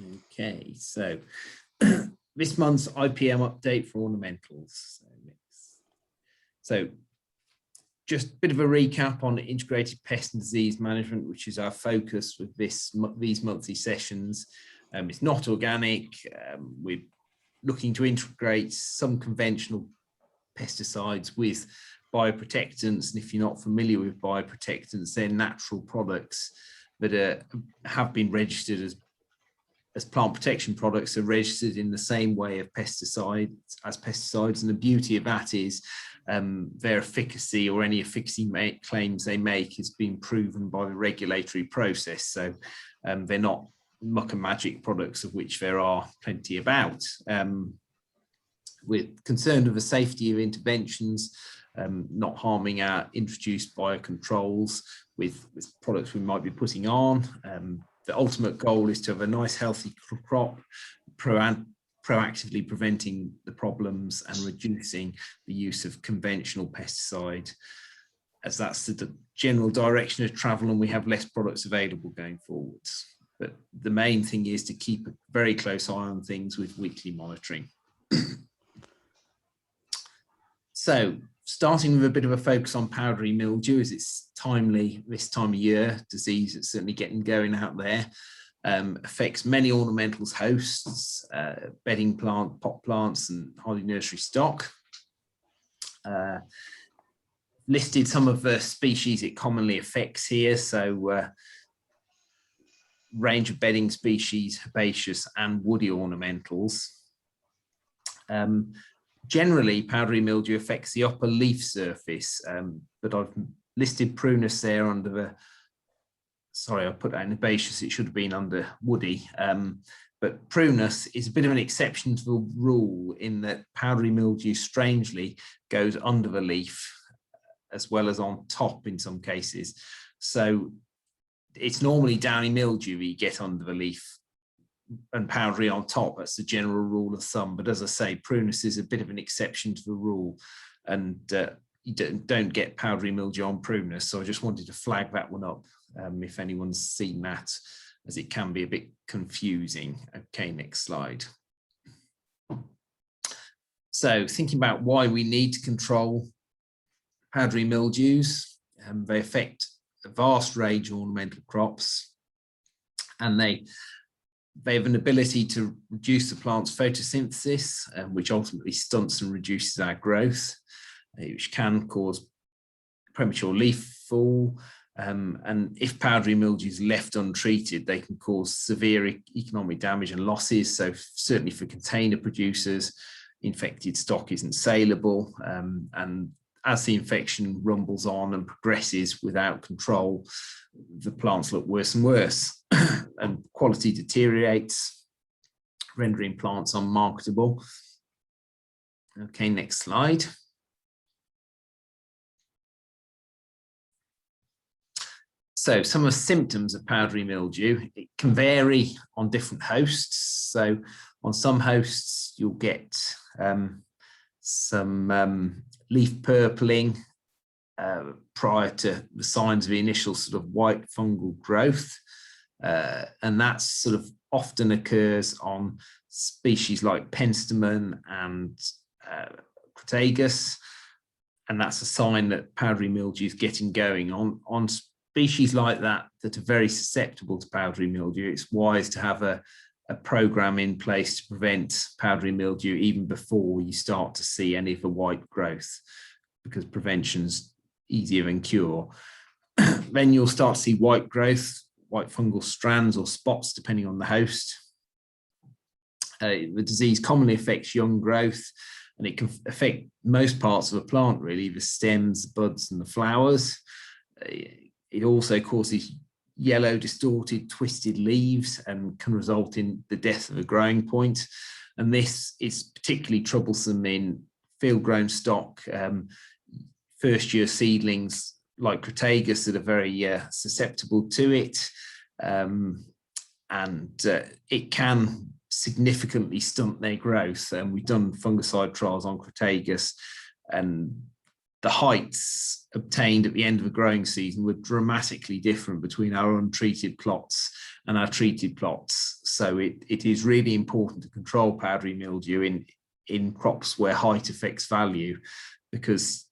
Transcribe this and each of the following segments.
Okay, so this month's IPM update for ornamentals. So just a bit of a recap on integrated pest and disease management, which is our focus with these monthly sessions. It's not organic. We're looking to integrate some conventional pesticides with bioprotectants, and if you're not familiar with bioprotectants, they're natural products that have been registered as plant protection products, are registered in the same way of pesticides, and the beauty of that is their efficacy, or any efficacy claims they make, has been proven by the regulatory process. So they're not muck and magic products, of which there are plenty about. We're concerned with the safety of interventions, not harming our introduced biocontrols with products we might be putting on. The ultimate goal is to have a nice healthy crop, proactively preventing the problems and reducing the use of conventional pesticide, as that's the general direction of travel, and we have less products available going forwards. But the main thing is to keep a very close eye on things with weekly monitoring. So starting with a bit of a focus on powdery mildew, as it's timely this time of year, disease that's certainly getting going out there, affects many ornamentals hosts, bedding plant, pot plants and hardy nursery stock. Listed some of the species it commonly affects here, so range of bedding species, herbaceous and woody ornamentals. Generally, powdery mildew affects the upper leaf surface, but I've listed prunus there under the, sorry, I put that in herbaceous, it should have been under woody, but prunus is a bit of an exception to the rule in that powdery mildew strangely goes under the leaf as well as on top in some cases. So it's normally downy mildew you get under the leaf and powdery on top. That's the general rule of thumb, but as I say, prunus is a bit of an exception to the rule, and you don't get powdery mildew on prunus, so I just wanted to flag that one up if anyone's seen that, as it can be a bit confusing. Okay, next slide. So thinking about why we need to control powdery mildews, they affect a vast range of ornamental crops, and they have an ability to reduce the plant's photosynthesis, which ultimately stunts and reduces our growth, which can cause premature leaf fall. And if powdery mildew is left untreated, they can cause severe economic damage and losses. So certainly for container producers, infected stock isn't saleable. And as the infection rumbles on and progresses without control, the plants look worse and worse. And quality deteriorates, rendering plants unmarketable. Okay, next slide. So some of the symptoms of powdery mildew, it can vary on different hosts. So on some hosts, you'll get some leaf purpling prior to the signs of the initial sort of white fungal growth. And that sort of often occurs on species like penstemon and Crataegus, and that's a sign that powdery mildew is getting going. On species like that that are very susceptible to powdery mildew, it's wise to have a program in place to prevent powdery mildew even before you start to see any of the white growth, because prevention's easier than cure. Then you'll start to see white growth, white fungal strands or spots, depending on the host. The disease commonly affects young growth, and it can affect most parts of a plant, really, the stems, the buds and the flowers. It also causes yellow, distorted, twisted leaves and can result in the death of a growing point. And this is particularly troublesome in field-grown stock, first-year seedlings like Crataegus that are very susceptible to it, and it can significantly stunt their growth. And we've done fungicide trials on Crataegus, and the heights obtained at the end of a growing season were dramatically different between our untreated plots and our treated plots. So it is really important to control powdery mildew in crops where height affects value, because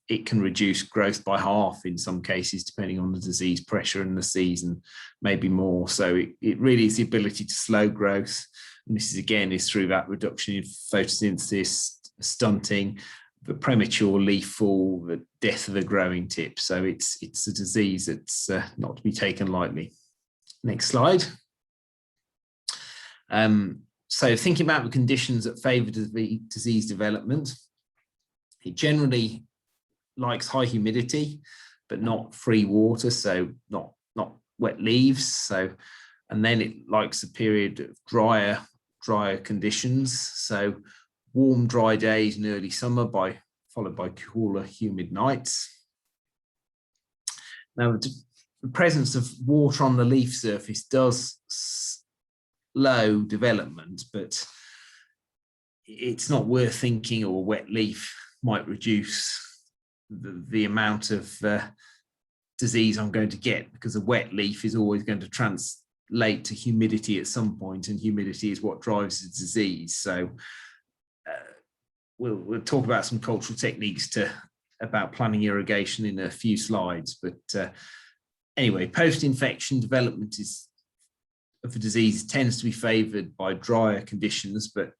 it can reduce growth by half in some cases, depending on the disease pressure in the season, maybe more. So it really is the ability to slow growth. And this is, again, is through that reduction in photosynthesis, stunting, the premature leaf fall, the death of the growing tip. So it's a disease that's not to be taken lightly. Next slide. So thinking about the conditions that favour disease development, it generally likes high humidity, but not free water, so not wet leaves. So, and then it likes a period of drier conditions. So warm, dry days in early summer, followed by cooler, humid nights. Now, the presence of water on the leaf surface does slow development, but it's not worth thinking, or a wet leaf might reduce the amount of disease I'm going to get, because a wet leaf is always going to translate to humidity at some point, and humidity is what drives the disease. So we'll talk about some cultural techniques about planning irrigation in a few slides, but anyway, post-infection development of a disease tends to be favoured by drier conditions, but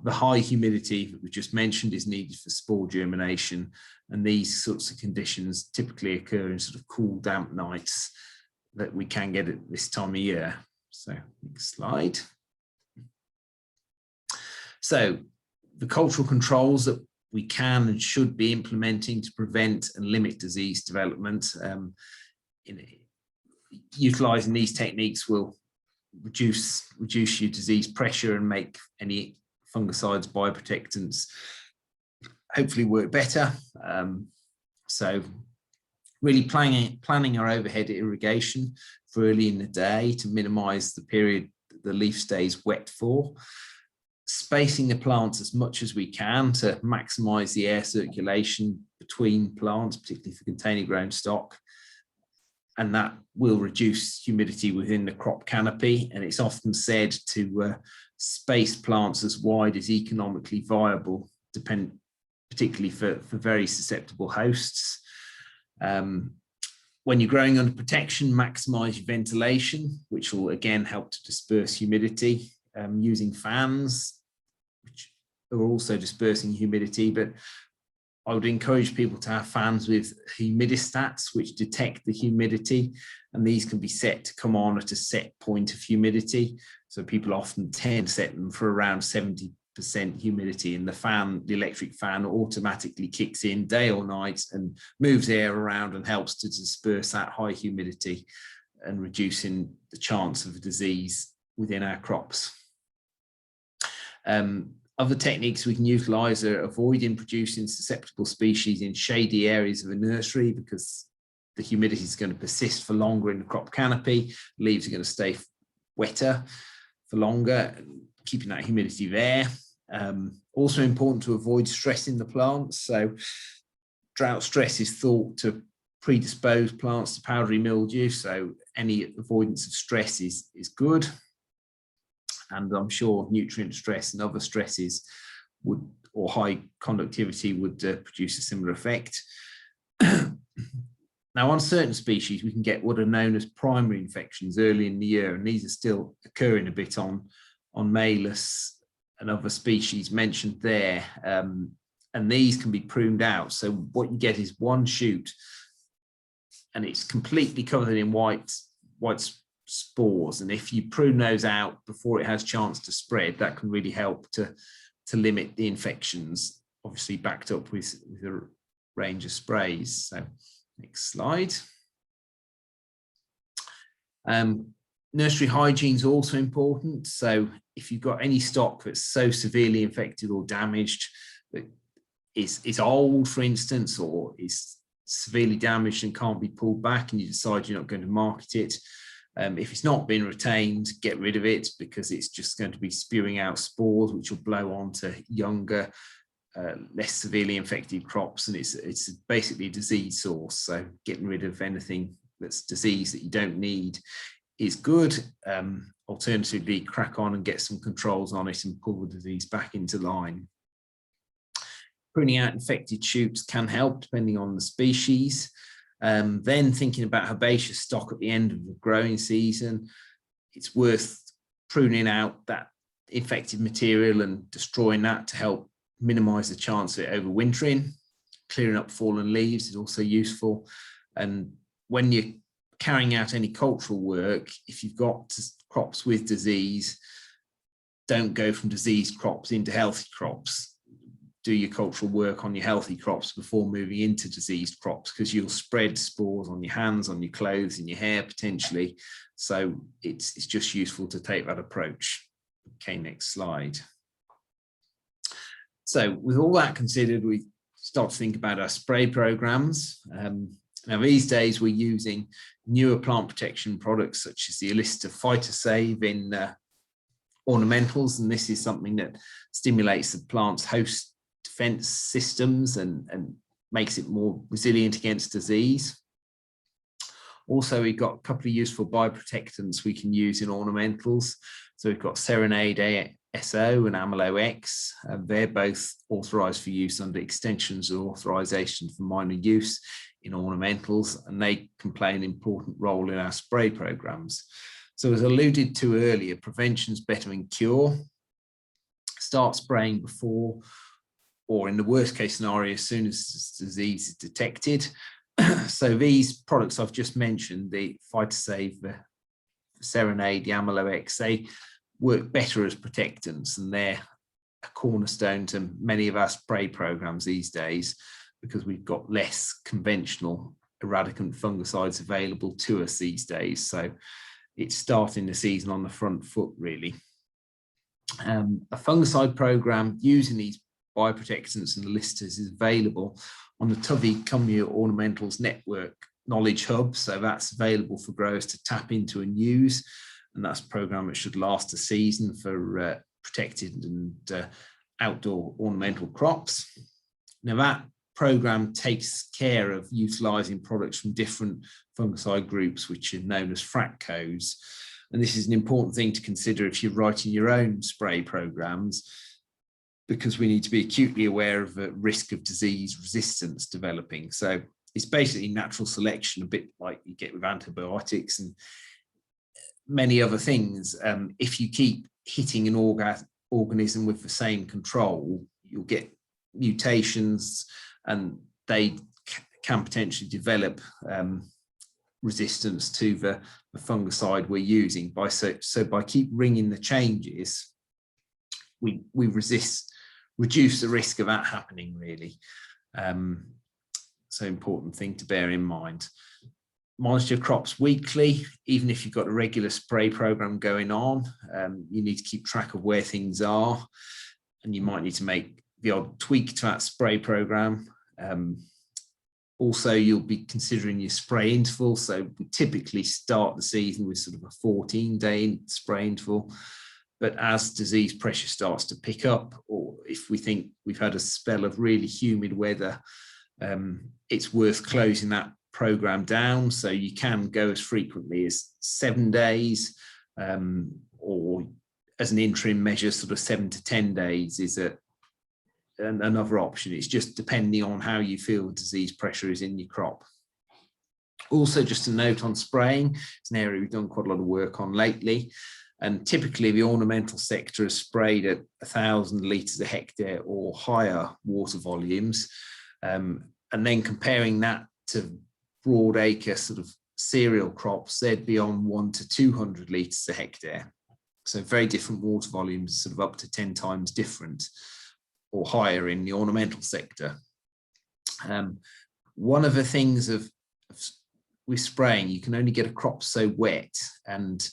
the high humidity that we just mentioned is needed for spore germination, and these sorts of conditions typically occur in sort of cool, damp nights that we can get at this time of year. So next slide. So the cultural controls that we can and should be implementing to prevent and limit disease development, utilising these techniques will reduce your disease pressure and make any fungicides, bioprotectants hopefully work better. So really planning our overhead irrigation for early in the day to minimise the period the leaf stays wet for. Spacing the plants as much as we can to maximise the air circulation between plants, particularly for container grown stock. And that will reduce humidity within the crop canopy. And it's often said to space plants as wide as economically viable, particularly for very susceptible hosts. When you're growing under protection, maximise your ventilation, which will again help to disperse humidity, using fans, which are also dispersing humidity. But I would encourage people to have fans with humidistats, which detect the humidity, and these can be set to come on at a set point of humidity. So people often tend to set them for around 70% humidity, and the electric fan automatically kicks in day or night and moves air around and helps to disperse that high humidity and reducing the chance of a disease within our crops. Other techniques we can utilise are avoiding producing susceptible species in shady areas of a nursery, because the humidity is going to persist for longer in the crop canopy. Leaves are going to stay wetter for longer, keeping that humidity there. Also important to avoid stressing the plants. So drought stress is thought to predispose plants to powdery mildew, so any avoidance of stress is good. And I'm sure nutrient stress and other stresses or high conductivity would produce a similar effect. Now, on certain species, we can get what are known as primary infections early in the year, and these are still occurring a bit on Malus and other species mentioned there. And these can be pruned out. So what you get is one shoot, and it's completely covered in white spores, and if you prune those out before it has a chance to spread, that can really help to limit the infections, obviously backed up with a range of sprays. So next slide. Nursery hygiene is also important. So if you've got any stock that's so severely infected or damaged that is old, for instance, or is severely damaged and can't be pulled back, and you decide you're not going to market it, if it's not been retained, get rid of it, because it's just going to be spewing out spores which will blow on to younger less severely infected crops, and it's basically a disease source. So getting rid of anything that's disease that you don't need is good. Alternatively, crack on and get some controls on it and pull the disease back into line. Pruning out infected shoots can help depending on the species. Then thinking about herbaceous stock at the end of the growing season, it's worth pruning out that infected material and destroying that to help minimize the chance of it overwintering. Clearing up fallen leaves is also useful. And when you're carrying out any cultural work, if you've got crops with disease, don't go from diseased crops into healthy crops. Do your cultural work on your healthy crops before moving into diseased crops, because you'll spread spores on your hands, on your clothes, in your hair potentially. So it's just useful to take that approach. Okay, next slide. So with all that considered, we start to think about our spray programs. Now these days we're using newer plant protection products such as the Illicita Phytosave in ornamentals, and this is something that stimulates the plant's host defense systems and makes it more resilient against disease. Also, we've got a couple of useful bioprotectants we can use in ornamentals. So we've got Serenade SO and Amylo X. They're both authorized for use under extensions of authorization for minor use in ornamentals, and they can play an important role in our spray programs. So as alluded to earlier, prevention is better than cure. Start spraying before, or in the worst case scenario, as soon as disease is detected. So these products I've just mentioned, the Phytosave, the Serenade, the Amylo X, they work better as protectants, and they're a cornerstone to many of our spray programs these days, because we've got less conventional eradicant fungicides available to us these days. So it's starting the season on the front foot, really. A fungicide program using these bioprotectants and listers is available on the Tyfu Cymru Ornamentals Network Knowledge Hub. So that's available for growers to tap into and use. And that's a program that should last a season for protected and outdoor ornamental crops. Now that program takes care of utilizing products from different fungicide groups, which are known as FRACCOs. And this is an important thing to consider if you're writing your own spray programs, because we need to be acutely aware of the risk of disease resistance developing. So it's basically natural selection, a bit like you get with antibiotics and many other things. If you keep hitting an organism with the same control, you'll get mutations, and they can potentially develop resistance to the fungicide we're using. So by keep ringing the changes, we reduce the risk of that happening, really. So important thing to bear in mind. Monitor crops weekly, even if you've got a regular spray program going on. You need to keep track of where things are, and you might need to make the odd tweak to that spray program. Also, you'll be considering your spray interval. So we typically start the season with sort of a 14-day spray interval. But as disease pressure starts to pick up, or if we think we've had a spell of really humid weather, it's worth closing that program down. So you can go as frequently as 7 days, or as an interim measure, sort of 7 to 10 days is another option. It's just depending on how you feel the disease pressure is in your crop. Also, just a note on spraying, it's an area we've done quite a lot of work on lately. And typically the ornamental sector is sprayed at 1,000 litres a hectare or higher water volumes. And then comparing that to broadacre sort of cereal crops, they'd be on 100 to 200 litres a hectare. So very different water volumes, sort of up to 10 times different or higher in the ornamental sector. One of the things with spraying, you can only get a crop so wet, and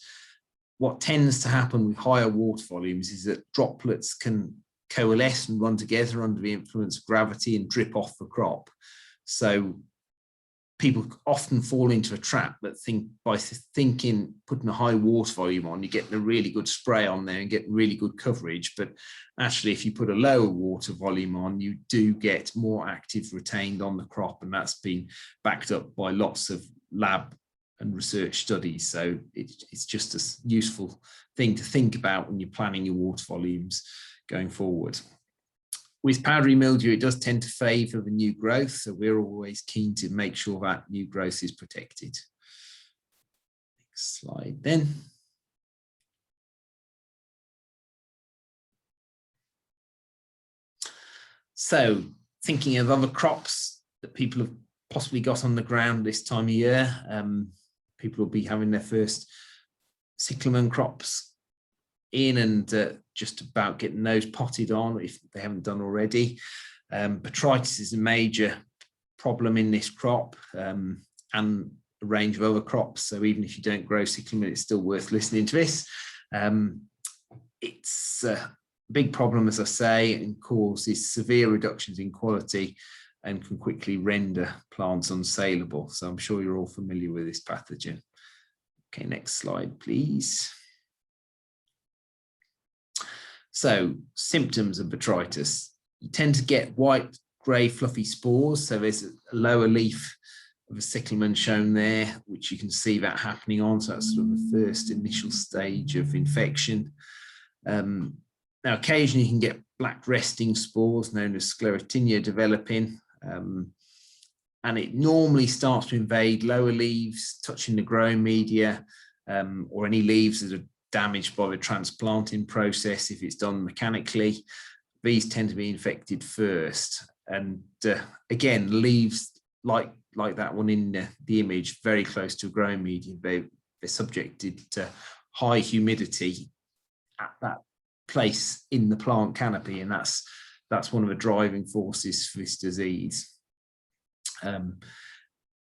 what tends to happen with higher water volumes is that droplets can coalesce and run together under the influence of gravity and drip off the crop. So people often fall into a trap that by thinking putting a high water volume on, you get a really good spray on there and get really good coverage. But actually, if you put a lower water volume on, you do get more active retained on the crop, and that's been backed up by lots of lab and research studies. So it's just a useful thing to think about when you're planning your water volumes going forward. With powdery mildew, it does tend to favour the new growth, so we're always keen to make sure that new growth is protected. Next slide then. So thinking of other crops that people have possibly got on the ground this time of year, people will be having their first cyclamen crops in and just about getting those potted on if they haven't done already. Botrytis is a major problem in this crop and a range of other crops. So even if you don't grow cyclamen, it's still worth listening to this. It's a big problem, as I say, and causes severe reductions in quality and can quickly render plants unsaleable. So I'm sure you're all familiar with this pathogen. Okay, next slide, please. So symptoms of botrytis, you tend to get white, grey, fluffy spores. So there's a lower leaf of a cyclamen shown there, which you can see that happening on. So that's sort of the first initial stage of infection. Now, occasionally you can get black resting spores known as sclerotinia developing. And it normally starts to invade lower leaves, touching the growing media, or any leaves that are damaged by the transplanting process. If it's done mechanically, these tend to be infected first. And again, leaves like that one in the image, very close to a growing medium, they're subjected to high humidity at that place in the plant canopy, and that's one of the driving forces for this disease.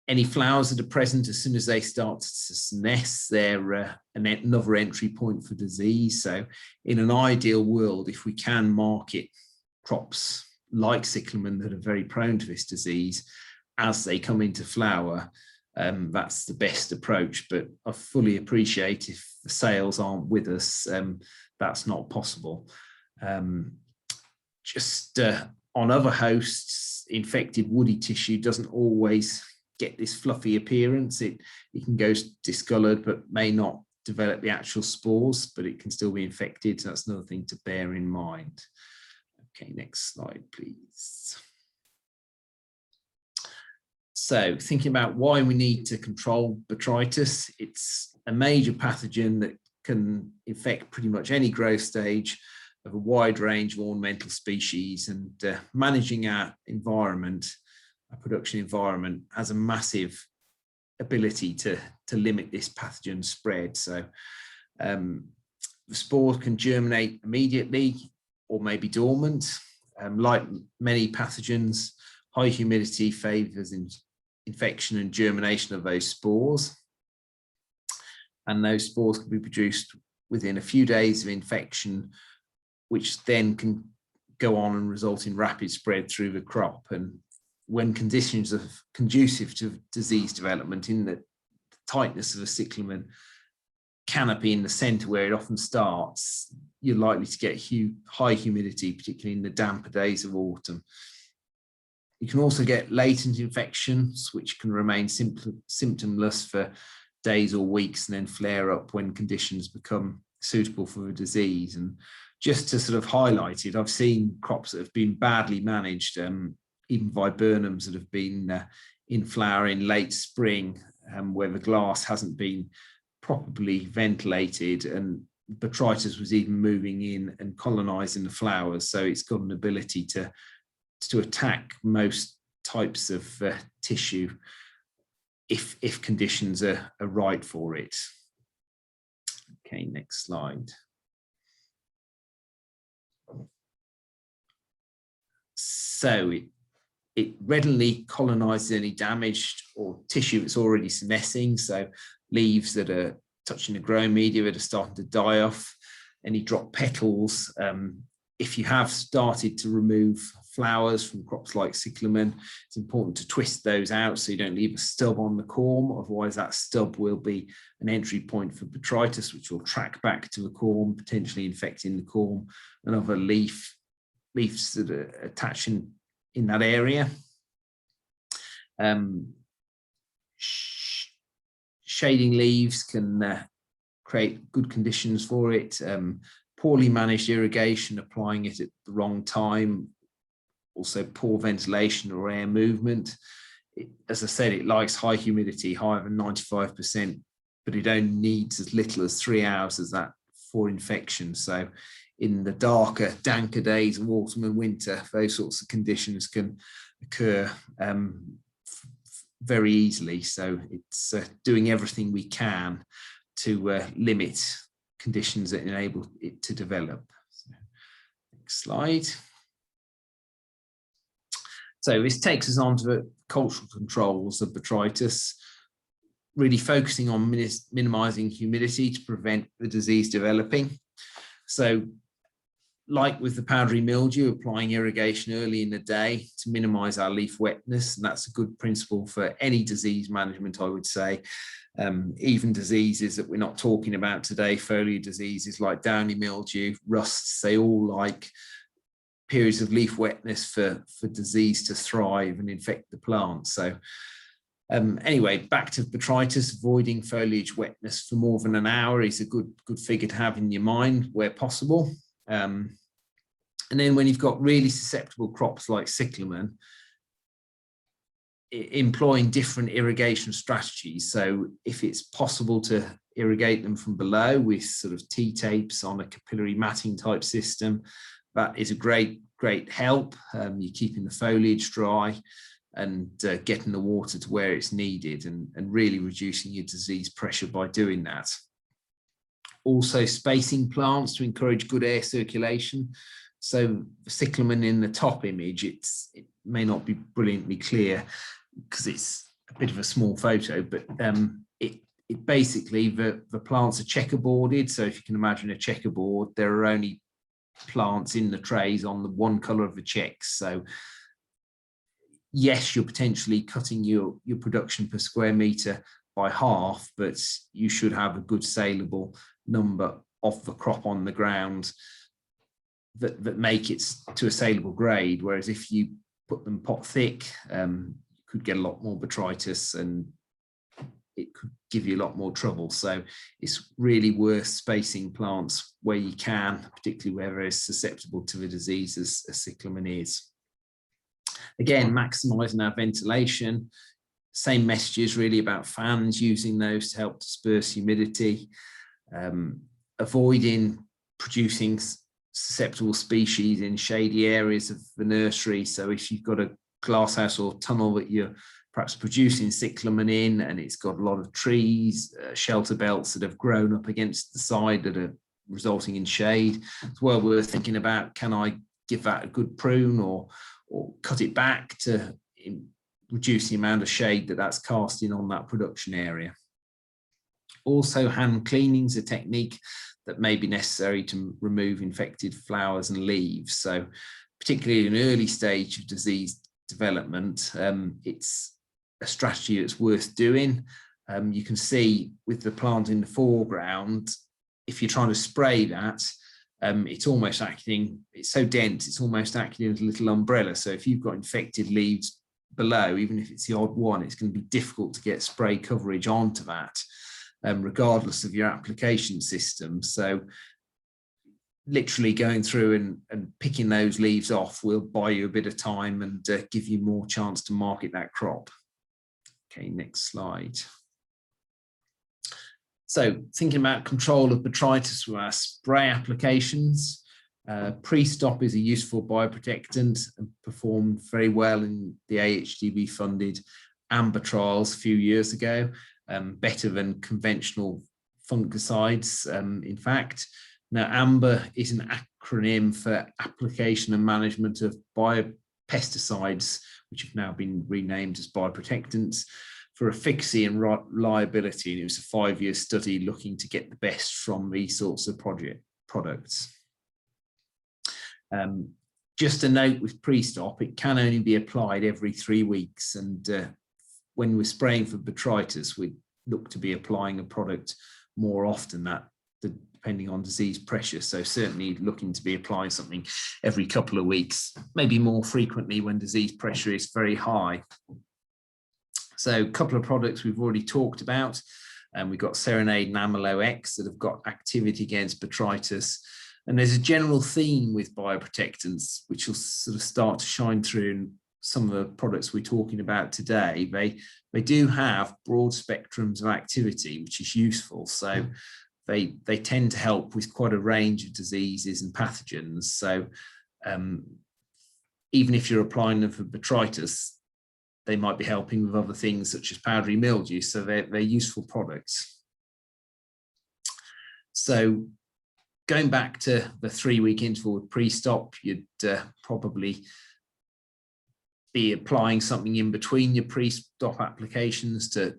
Any flowers that are present, as soon as they start to senesce, they're another entry point for disease. So in an ideal world, if we can market crops like cyclamen that are very prone to this disease as they come into flower, that's the best approach. But I fully appreciate if the sales aren't with us, that's not possible. Just on other hosts, infected woody tissue doesn't always get this fluffy appearance. It can go discolored but may not develop the actual spores, but it can still be infected. So that's another thing to bear in mind. Okay, next slide, please. So thinking about why we need to control botrytis, it's a major pathogen that can infect pretty much any growth stage of a wide range of ornamental species, and managing our environment, our production environment, has a massive ability to limit this pathogen spread. So the spores can germinate immediately or may be dormant. Like many pathogens, high humidity favours infection and germination of those spores. And those spores can be produced within a few days of infection, which then can go on and result in rapid spread through the crop. And when conditions are conducive to disease development, in the tightness of a cyclamen canopy in the centre where it often starts, you're likely to get high humidity, particularly in the damper days of autumn. You can also get latent infections, which can remain symptomless for days or weeks and then flare up when conditions become suitable for the disease. And just to sort of highlight it, I've seen crops that have been badly managed, even viburnums that have been in flower in late spring, where the glass hasn't been properly ventilated, and botrytis was even moving in and colonizing the flowers. So it's got an ability to attack most types of tissue if conditions are right for it. Okay, next slide. So it readily colonizes any damaged or tissue that's already senescing. So leaves that are touching the growing media that are starting to die off, any drop petals. If you have started to remove flowers from crops like Cyclamen, it's important to twist those out so you don't leave a stub on the corm, otherwise that stub will be an entry point for botrytis, which will track back to the corm, potentially infecting the corm and other leaves that are attaching in that area. Shading leaves can create good conditions for it. Poorly managed irrigation, applying it at the wrong time, also poor ventilation or air movement. As I said, it likes high humidity, higher than 95%, but it only needs as little as 3 hours as that for infection. So in the darker, danker days of autumn and winter, those sorts of conditions can occur very easily. So it's doing everything we can to limit conditions that enable it to develop. So, next slide. So this takes us on to the cultural controls of botrytis, really focusing on minimizing humidity to prevent the disease developing. So like with the powdery mildew, applying irrigation early in the day to minimize our leaf wetness, and that's a good principle for any disease management, I would say. Even diseases that we're not talking about today, foliar diseases like downy mildew, rusts, they all like periods of leaf wetness for disease to thrive and infect the plant. So anyway, back to botrytis, avoiding foliage wetness for more than an hour is a good figure to have in your mind where possible. And then when you've got really susceptible crops like Cyclamen, employing different irrigation strategies. So if it's possible to irrigate them from below with sort of T-tapes on a capillary matting type system, that is a great help. You're keeping the foliage dry and getting the water to where it's needed, and really reducing your disease pressure by doing that. Also spacing plants to encourage good air circulation. So Cyclamen in the top image, it may not be brilliantly clear because it's a bit of a small photo, but it basically, the plants are checkerboarded. So if you can imagine a checkerboard, there are only plants in the trays on the one color of the checks. So yes, you're potentially cutting your production per square meter by half, but you should have a good saleable number of the crop on the ground that make it to a saleable grade. Whereas if you put them pot thick, you could get a lot more botrytis and it could give you a lot more trouble. So it's really worth spacing plants where you can, particularly where they're as susceptible to the disease as Cyclamen is. Again, maximising our ventilation. Same messages really about fans, using those to help disperse humidity. Avoiding producing susceptible species in shady areas of the nursery. So if you've got a glasshouse or tunnel that you're perhaps producing Cyclamen in, and it's got a lot of trees, shelter belts that have grown up against the side that are resulting in shade, it's well worth thinking about, can I give that a good prune or cut it back to reduce the amount of shade that's casting on that production area. Also, hand cleaning is a technique that may be necessary to remove infected flowers and leaves. So particularly in an early stage of disease development, it's a strategy that's worth doing. You can see with the plant in the foreground, if you're trying to spray that, it's almost acting, it's so dense, it's almost acting as a little umbrella. So if you've got infected leaves below, even if it's the odd one, it's going to be difficult to get spray coverage onto that, regardless of your application system. So literally going through and picking those leaves off will buy you a bit of time and give you more chance to market that crop. Okay, next slide. So thinking about control of botrytis with our spray applications, pre-stop is a useful bioprotectant and performed very well in the AHDB funded amber trials a few years ago, better than conventional fungicides, in fact. Now, amber is an acronym for application and management of biopesticides, which have now been renamed as bioprotectants, for efficacy and reliability. And it was a 5-year study looking to get the best from these sorts of products. just a note with pre-stop, it can only be applied every 3 weeks. And when we're spraying for botrytis, we look to be applying a product more often, depending on disease pressure. So certainly looking to be applying something every couple of weeks, maybe more frequently when disease pressure is very high. So a couple of products we've already talked about, and we've got Serenade and Amylo X that have got activity against botrytis. And there's a general theme with bioprotectants, which will sort of start to shine through in some of the products we're talking about today. They do have broad spectrums of activity, which is useful. So they tend to help with quite a range of diseases and pathogens. So even if you're applying them for botrytis, they might be helping with other things such as powdery mildew. So they're useful products. So going back to the 3-week interval with pre-stop, you'd probably be applying something in between your pre-stop applications to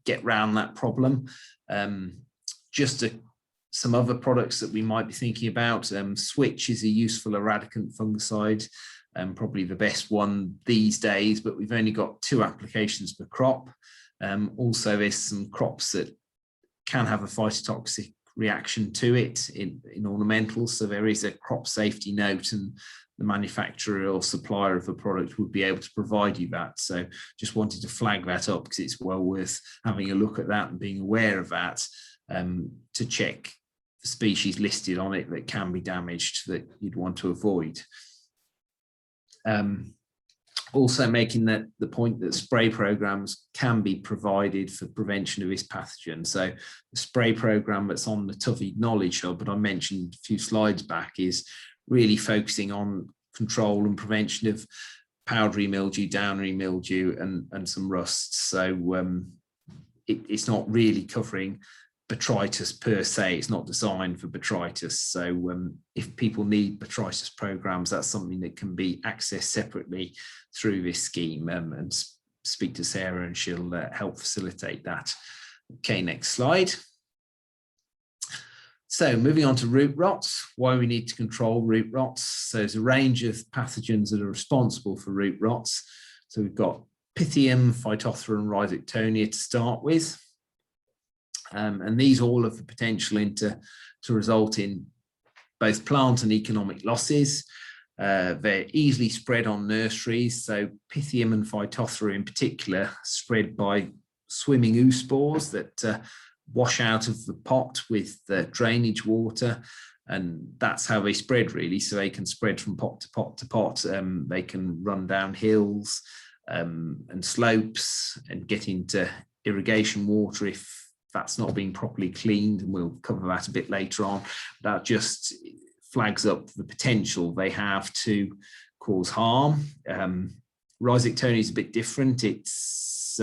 get around that problem. Some other products that we might be thinking about. Switch is a useful eradicant fungicide, probably the best one these days, but we've only got 2 applications per crop. Also, there's some crops that can have a phytotoxic reaction to it in ornamentals, so there is a crop safety note, and the manufacturer or supplier of the product would be able to provide you that. So just wanted to flag that up because it's well worth having a look at that and being aware of that, to check the species listed on it that can be damaged that you'd want to avoid. Also making the point that spray programs can be provided for prevention of this pathogen. So the spray program that's on the Tyfu Knowledge Hub, but I mentioned a few slides back, is really focusing on control and prevention of powdery mildew, downy mildew, and some rusts. So it's not really covering botrytis per se. It's not designed for botrytis. So if people need botrytis programs, that's something that can be accessed separately through this scheme, and speak to Sarah and she'll help facilitate that. Okay, next slide. So moving on to root rots, why we need to control root rots. So there's a range of pathogens that are responsible for root rots. So we've got Pythium, Phytophthora and Rhizoctonia to start with. And these all have the potential to result in both plant and economic losses. They're easily spread on nurseries. So Pythium and Phytophthora in particular spread by swimming oospores that wash out of the pot with the drainage water, and that's how they spread really. So they can spread from pot to pot to pot. They can run down hills and slopes and get into irrigation water if that's not being properly cleaned, and we'll cover that a bit later on. That just flags up the potential they have to cause harm. Rhizoctonia is a bit different. It's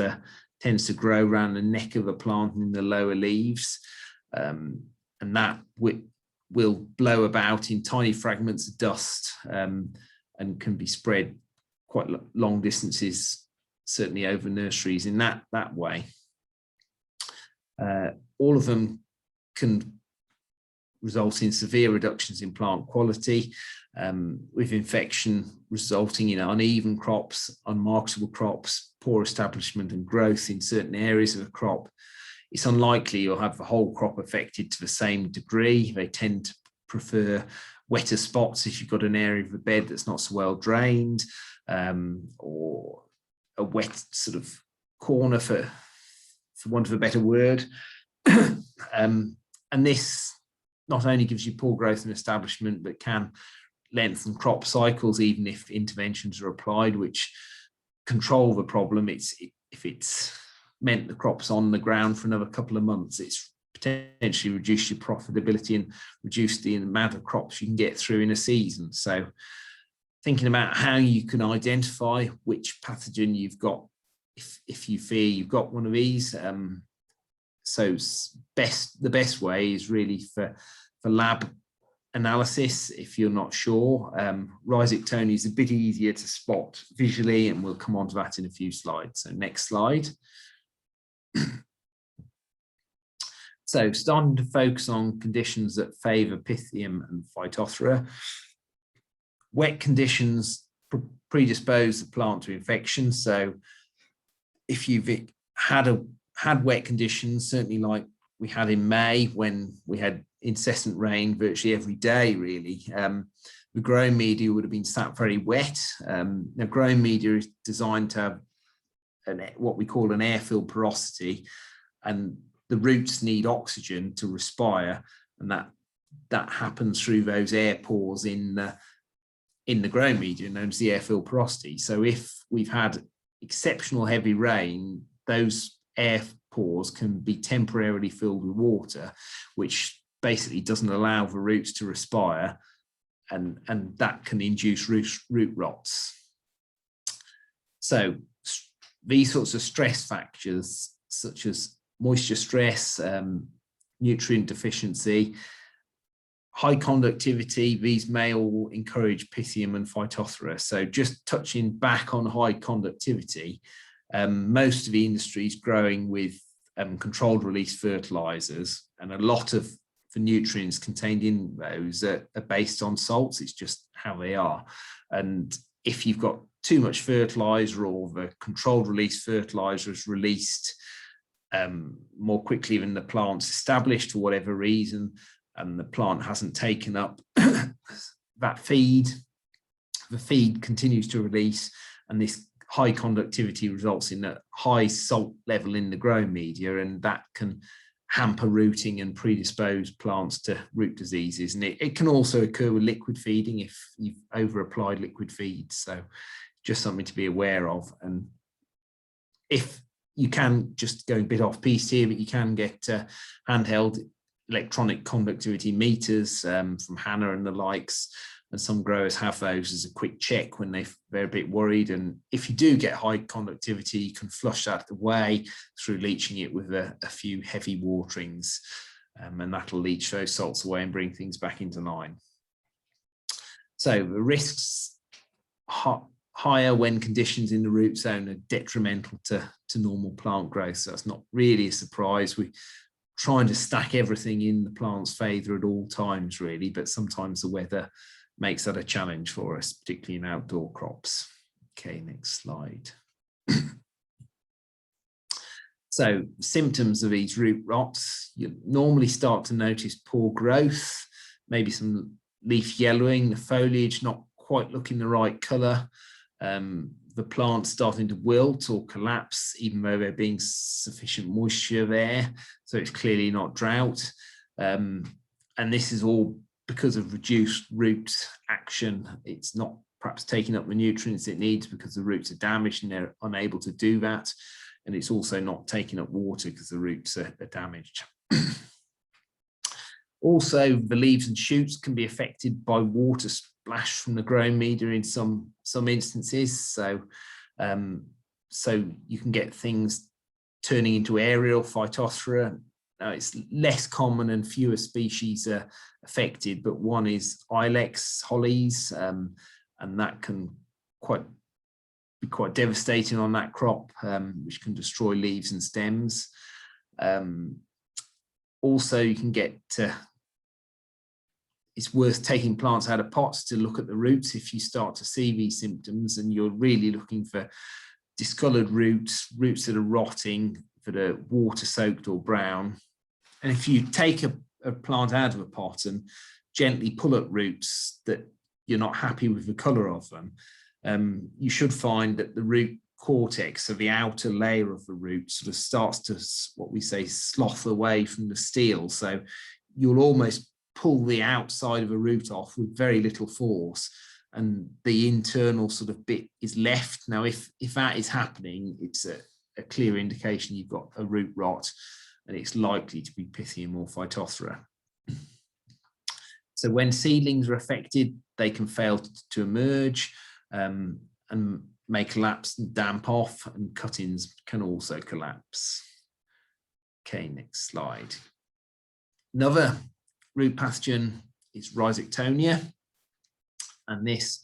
tends to grow around the neck of a plant and in the lower leaves, and that will blow about in tiny fragments of dust, and can be spread quite long distances, certainly over nurseries in that way. All of them can result in severe reductions in plant quality, with infection resulting in uneven crops, unmarketable crops, poor establishment and growth in certain areas of a crop. It's unlikely you'll have the whole crop affected to the same degree. They tend to prefer wetter spots if you've got an area of the bed that's not so well drained, or a wet sort of corner, for want of a better word. And this not only gives you poor growth and establishment, but can lengthen crop cycles even if interventions are applied which control the problem. If it's meant the crop's on the ground for another couple of months, it's potentially reduced your profitability and reduced the amount of crops you can get through in a season. So thinking about how you can identify which pathogen you've got, if you fear you've got one of these. So the best way is really for lab analysis if you're not sure. Rhizoctonia is a bit easier to spot visually, and we'll come on to that in a few slides. So next slide. So starting to focus on conditions that favour Pythium and Phytophthora. Wet conditions predispose the plant to infection. So if you've had wet conditions, certainly like we had in May when we had incessant rain virtually every day, really, the growing media would have been sat very wet. Now, growing media is designed to have what we call an air-filled porosity, and the roots need oxygen to respire, and that happens through those air pores in the growing media, known as the air-filled porosity. So if we've had exceptional heavy rain, those air pores can be temporarily filled with water, which basically doesn't allow the roots to respire, and that can induce root rots. So these sorts of stress factors, such as moisture stress, nutrient deficiency, high conductivity, these may all encourage Pythium and Phytophthora. So just touching back on high conductivity, most of the industry is growing with controlled release fertilizers, and a lot of the nutrients contained in those are based on salts. It's just how they are. And if you've got too much fertilizer, or the controlled release fertilizer is released more quickly than the plant's established for whatever reason, and the plant hasn't taken up that feed, the feed continues to release, and this high conductivity results in a high salt level in the growing media, and that can hamper rooting and predispose plants to root diseases. And it can also occur with liquid feeding if you've over applied liquid feed. So just something to be aware of. And if you can, just going a bit off piece here, but you can get handheld electronic conductivity meters from Hannah and the likes, and some growers have those as a quick check when they're a bit worried. And if you do get high conductivity, you can flush that away through leaching it with a few heavy waterings, and that'll leach those salts away and bring things back into line. So the risks higher when conditions in the root zone are detrimental to normal plant growth. So that's not really a surprise. We're trying to stack everything in the plant's favour at all times, really, but sometimes the weather makes that a challenge for us, particularly in outdoor crops. Okay, next slide. So symptoms of these root rots, you normally start to notice poor growth, maybe some leaf yellowing, the foliage not quite looking the right colour, the plant starting to wilt or collapse, even though there being sufficient moisture there. So it's clearly not drought. And this is all because of reduced root action. It's not perhaps taking up the nutrients it needs because the roots are damaged and they're unable to do that. And it's also not taking up water because the roots are damaged. Also, the leaves and shoots can be affected by water splash from the growing media in some instances. So you can get things turning into aerial Phytophthora. It's less common and fewer species are affected, but one is Ilex hollies, and that can be quite devastating on that crop, which can destroy leaves and stems. Also, you can get it's worth taking plants out of pots to look at the roots if you start to see these symptoms, and you're really looking for discoloured roots that are rotting, that are water soaked or brown. And if you take a plant out of a pot and gently pull at roots that you're not happy with the colour of them, you should find that the root cortex, so the outer layer of the root, sort of starts to, what we say, slough away from the steel. So you'll almost pull the outside of a root off with very little force, and the internal sort of bit is left. Now, if that is happening, it's a clear indication you've got a root rot, and it's likely to be Pythium or Phytophthora. So when seedlings are affected, they can fail to emerge and may collapse and damp off, and cuttings can also collapse. Okay, next slide. Another root pathogen is Rhizoctonia, and this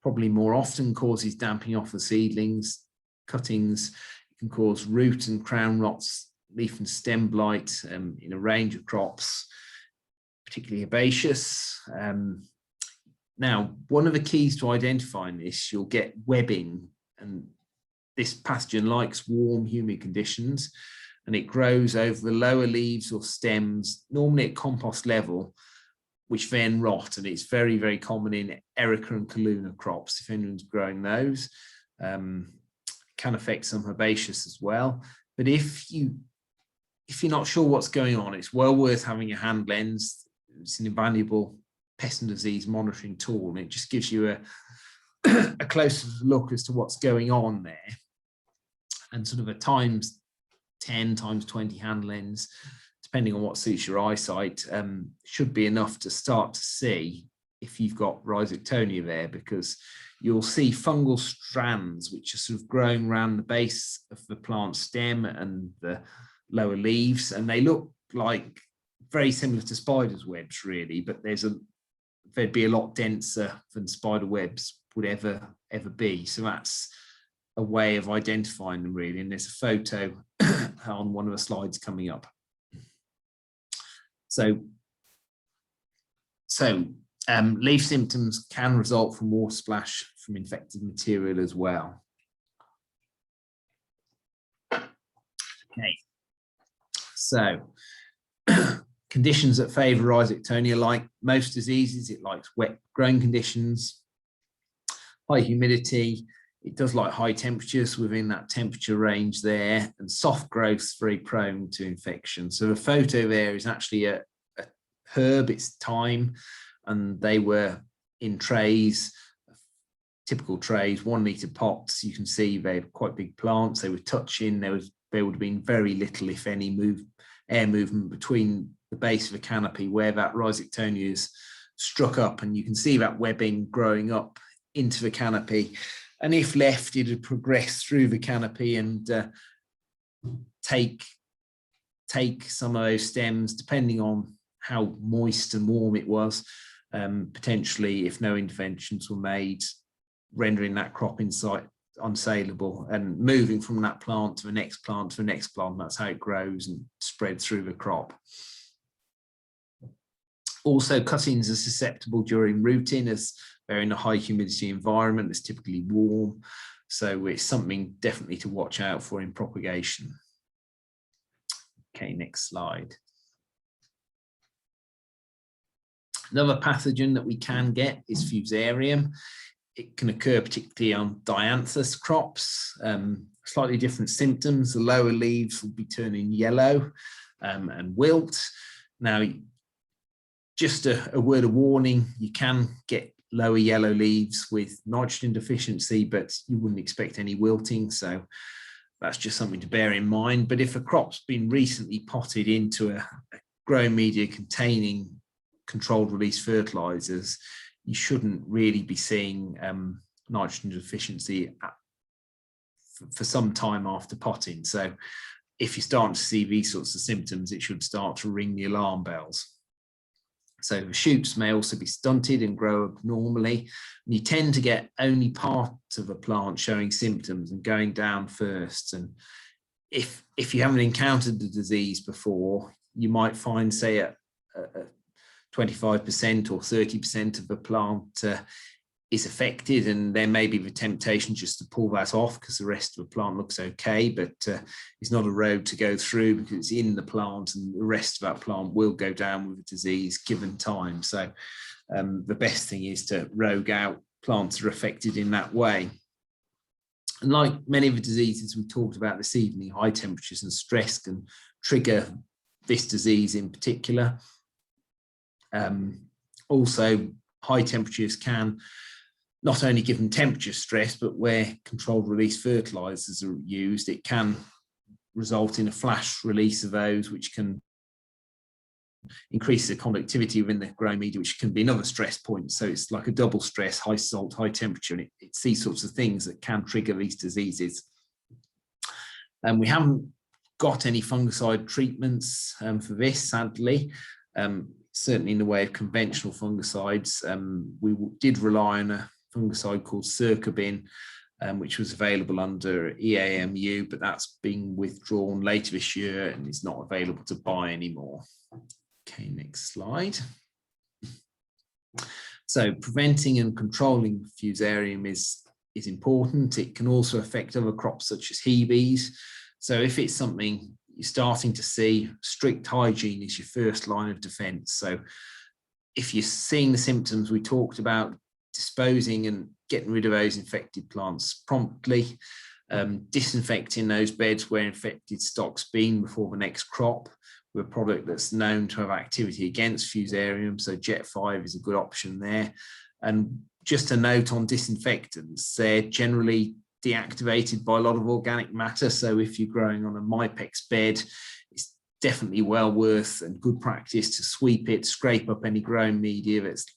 probably more often causes damping off of seedlings, cuttings. It can cause root and crown rots, leaf and stem blight in a range of crops, particularly herbaceous. Now, one of the keys to identifying this, you'll get webbing, and this pathogen likes warm, humid conditions, and it grows over the lower leaves or stems, normally at compost level, which then rot, and it's very, very common in Erica and Kaluna crops, if anyone's growing those. Can affect some herbaceous as well. But if you're not sure what's going on, it's well worth having a hand lens. It's an invaluable pest and disease monitoring tool, and it just gives you a closer look as to what's going on there. And sort of a times 10, times 20 hand lens, depending on what suits your eyesight, should be enough to start to see if you've got Rhizoctonia there, because you'll see fungal strands which are sort of growing around the base of the plant stem and the lower leaves, and they look like very similar to spiders' webs really, but they'd be a lot denser than spider webs would ever be. So that's a way of identifying them really, and there's a photo on one of the slides coming up. So leaf symptoms can result from water splash from infected material as well. Okay, so conditions that favour Rhizoctonia, like most diseases, it likes wet growing conditions, high humidity. It does like high temperatures within that temperature range there, and soft growth, very prone to infection. So the photo there is actually a herb, it's thyme, and they were in trays, typical trays, 1 litre pots. You can see they're quite big plants. They were touching. There would have been very little, if any, air movement between the base of the canopy where that Rhizoctonia is struck up, and you can see that webbing growing up into the canopy. And if left, it would progress through the canopy and take some of those stems, depending on how moist and warm it was, potentially, if no interventions were made, rendering that crop in sight unsaleable and moving from that plant to the next plant to the next plant. That's how it grows and spreads through the crop. Also, cuttings are susceptible during rooting, as they're in a high humidity environment that's typically warm. So it's something definitely to watch out for in propagation. Okay, next slide. Another pathogen that we can get is Fusarium. It can occur particularly on Dianthus crops, slightly different symptoms. The lower leaves will be turning yellow and wilt. Now, just a word of warning, you can get lower yellow leaves with nitrogen deficiency, but you wouldn't expect any wilting. So that's just something to bear in mind. But if a crop's been recently potted into a growing media containing controlled release fertilizers, you shouldn't really be seeing nitrogen deficiency for some time after potting. So if you're starting to see these sorts of symptoms, it should start to ring the alarm bells. So the shoots may also be stunted and grow abnormally. And you tend to get only part of a plant showing symptoms and going down first. And if you haven't encountered the disease before, you might find, say, a 25% or 30% of the plant is affected, and there may be the temptation just to pull that off because the rest of the plant looks okay, but it's not a road to go through because it's in the plant, and the rest of that plant will go down with the disease given time. So the best thing is to rogue out plants that are affected in that way. And like many of the diseases we talked about this evening, high temperatures and stress can trigger this disease in particular. Also, high temperatures can not only give them temperature stress, but where controlled release fertilizers are used, it can result in a flash release of those, which can increase the conductivity within the growing media, which can be another stress point. So it's like a double stress, high salt, high temperature, and it's these sorts of things that can trigger these diseases. And we haven't got any fungicide treatments for this, sadly. Certainly in the way of conventional fungicides. We did rely on a fungicide called Cyclamen, which was available under EAMU, but that's being withdrawn later this year and is not available to buy anymore. Okay, next slide. So preventing and controlling Fusarium is important. It can also affect other crops such as hebes. So if it's something you're starting to see, strict hygiene is your first line of defense. So if you're seeing the symptoms we talked about, disposing and getting rid of those infected plants promptly, disinfecting those beds where infected stock's been before the next crop with a product that's known to have activity against Fusarium. So Jet 5 is a good option there. And just a note on disinfectants, they're generally deactivated by a lot of organic matter. So if you're growing on a Mypex bed, it's definitely well worth and good practice to sweep it, scrape up any growing media that's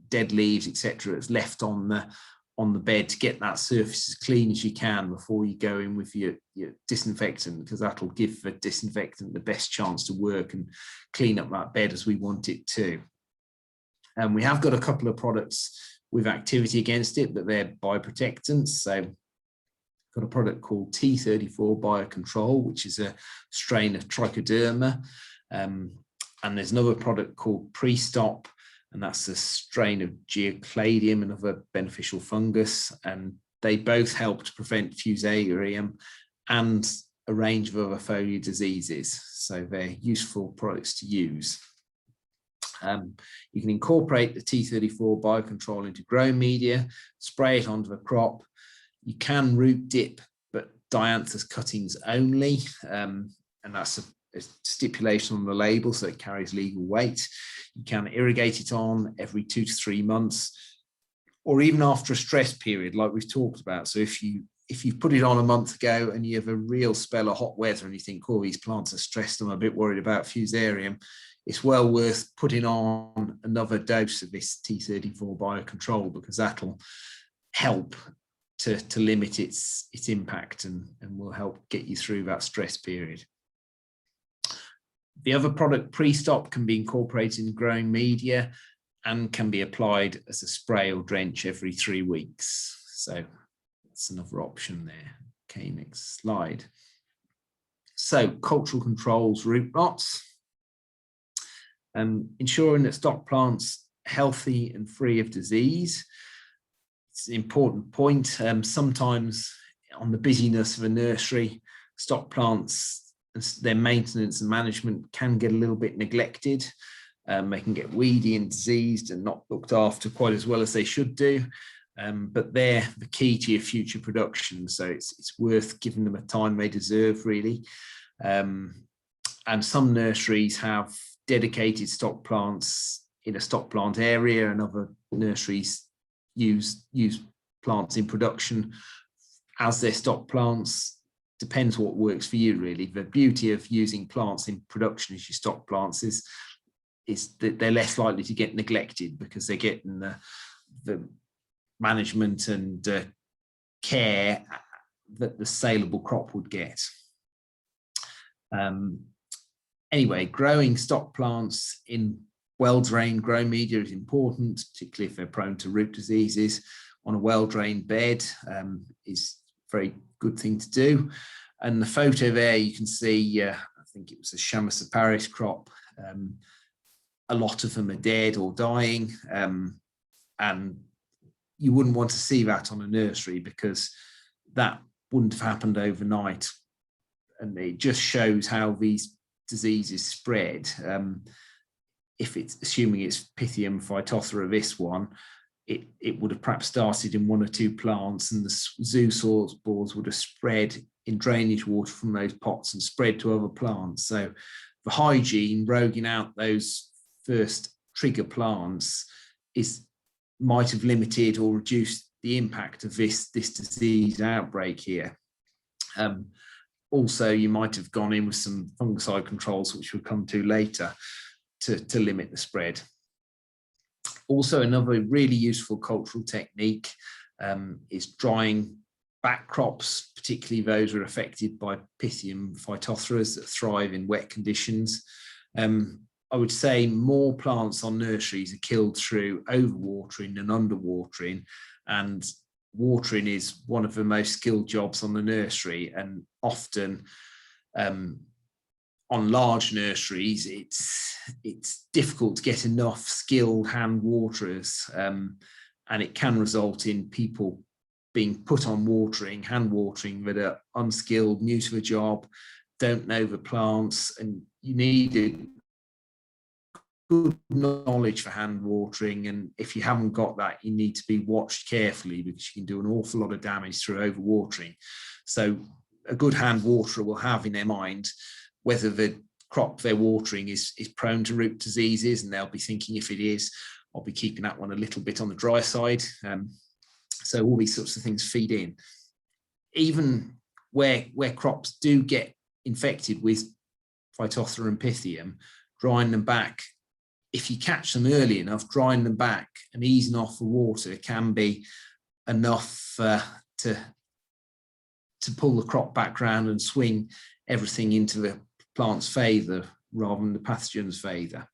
dead leaves, etc., that's left on the bed to get that surface as clean as you can before you go in with your disinfectant, because that'll give the disinfectant the best chance to work and clean up that bed as we want it to. And we have got a couple of products with activity against it, but they're bioprotectants. So got a product called T34 Biocontrol, which is a strain of Trichoderma. And there's another product called Pre-Stop, and that's a strain of Geocladium, another beneficial fungus. And they both help to prevent Fusarium and a range of other foliar diseases. So they're useful products to use. You can incorporate the T34 biocontrol into growing media, spray it onto the crop. You can root dip, but Dianthus cuttings only, and that's a stipulation on the label, so it carries legal weight. You can irrigate it on every 2 to 3 months, or even after a stress period, like we've talked about. So if you've put it on a month ago and you have a real spell of hot weather and you think, oh, these plants are stressed, I'm a bit worried about Fusarium, it's well worth putting on another dose of this T34 biocontrol, because that'll help to limit its impact and will help get you through that stress period. The other product, Pre-Stop, can be incorporated in growing media and can be applied as a spray or drench every 3 weeks. So that's another option there. Okay, next slide. So cultural controls, root rots. Ensuring that stock plants are healthy and free of disease. It's an important point. Sometimes on the busyness of a nursery, stock plants, their maintenance and management can get a little bit neglected. They can get weedy and diseased and not looked after quite as well as they should do. But they're the key to your future production. So it's worth giving them a time they deserve, really. And some nurseries have dedicated stock plants in a stock plant area, and other nurseries use plants in production as their stock plants. Depends what works for you, really. The beauty of using plants in production as your stock plants is that they're less likely to get neglected, because they're getting the management and care that the saleable crop would get. Anyway, growing stock plants in well-drained growing media is important, particularly if they're prone to root diseases. On a well-drained bed is a very good thing to do. And the photo there, you can see, I think it was a Chamus Paris crop. A lot of them are dead or dying, and you wouldn't want to see that on a nursery, because that wouldn't have happened overnight. And it just shows how these diseases spread. If it's assuming it's Pythium phytophthora, this one, it would have perhaps started in 1 or 2 plants, and the zoospores would have spread in drainage water from those pots and spread to other plants. So the hygiene, roguing out those first trigger plants, might have limited or reduced the impact of this disease outbreak here. Also, you might have gone in with some fungicide controls, which we'll come to later, to limit the spread. Also, another really useful cultural technique is drying back crops, particularly those who are affected by Pythium phytophoras that thrive in wet conditions. I would say more plants on nurseries are killed through overwatering than underwatering, and watering is one of the most skilled jobs on the nursery, and often on large nurseries, it's difficult to get enough skilled hand waterers, and it can result in people being put on hand watering that are unskilled, new to the job, don't know the plants, and you need a good knowledge for hand watering. And if you haven't got that, you need to be watched carefully, because you can do an awful lot of damage through overwatering. So a good hand waterer will have in their mind whether the crop they're watering is prone to root diseases, and they'll be thinking, if it is, I'll be keeping that one a little bit on the dry side. So all these sorts of things feed in. Even where crops do get infected with Phytophthora and Pythium, drying them back, if you catch them early enough, drying them back and easing off the water can be enough to pull the crop back round and swing everything into the plant's favour rather than the pathogen's favour.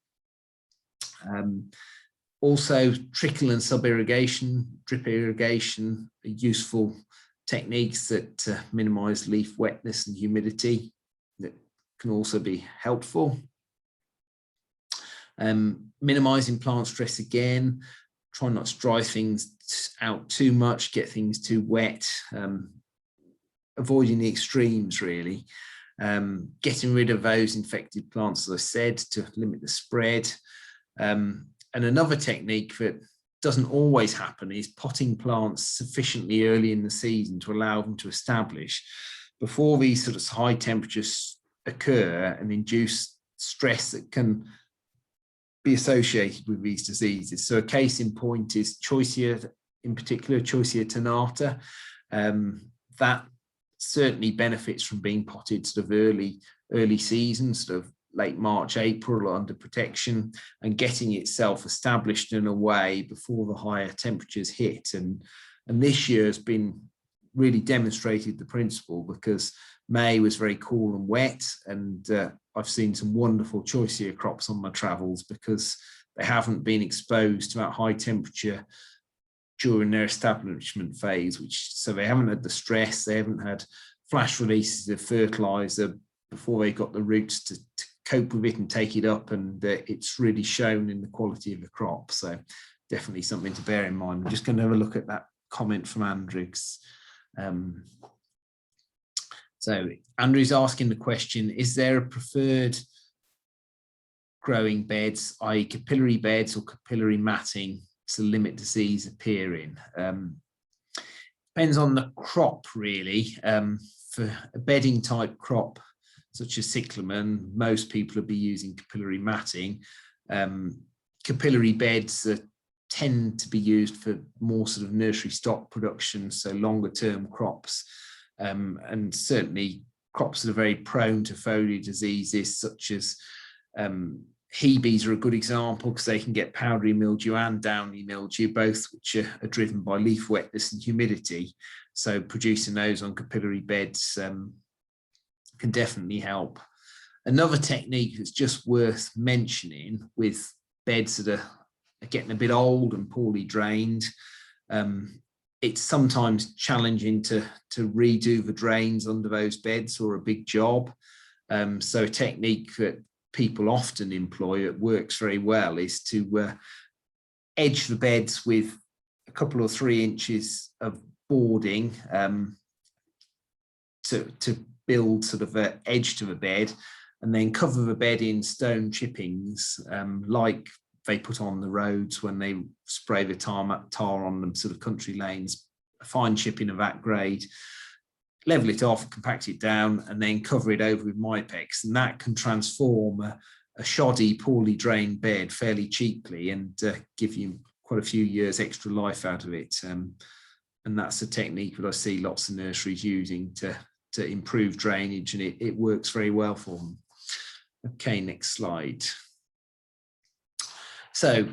Also, trickle and sub-irrigation, drip irrigation are useful techniques that minimise leaf wetness and humidity that can also be helpful. Minimising plant stress again, try not to dry things out too much, get things too wet, avoiding the extremes really. Getting rid of those infected plants, as I said, to limit the spread. And another technique that doesn't always happen is potting plants sufficiently early in the season to allow them to establish before these sort of high temperatures occur and induce stress that can be associated with these diseases. So a case in point is Choisya, in particular, Choisya tenata. That certainly benefits from being potted sort of early season, sort of late March, April, under protection, and getting itself established in a way before the higher temperatures hit. And this year has been really demonstrated the principle, because May was very cool and wet, and I've seen some wonderful Choisya crops on my travels because they haven't been exposed to that high temperature during their establishment phase, so they haven't had the stress, they haven't had flash releases of fertilizer before they got the roots to cope with it and take it up, and it's really shown in the quality of the crop. So definitely something to bear in mind. I'm just going to have a look at that comment from Andrews. So Andrew's asking the question, is there a preferred growing beds, i.e. capillary beds or capillary matting, to limit disease appearing? Depends on the crop really. For a bedding type crop such as cyclamen, most people will be using capillary matting. Capillary beds tend to be used for more sort of nursery stock production, so longer term crops, and certainly crops that are very prone to foliar diseases such as Hebes are a good example, because they can get powdery mildew and downy mildew, both which are driven by leaf wetness and humidity. So producing those on capillary beds can definitely help. Another technique that's just worth mentioning with beds that are getting a bit old and poorly drained, it's sometimes challenging to redo the drains under those beds, or a big job. So a technique that people often employ that works very well is to edge the beds with a couple or 3 inches of boarding to build sort of an edge to the bed, and then cover the bed in stone chippings, like they put on the roads when they spray the tar on them, sort of country lanes, a fine chipping of that grade, level it off, compact it down, and then cover it over with Mypex. And that can transform a shoddy, poorly drained bed fairly cheaply, and give you quite a few years extra life out of it. And that's a technique that I see lots of nurseries using to improve drainage, and it works very well for them. Okay, next slide. So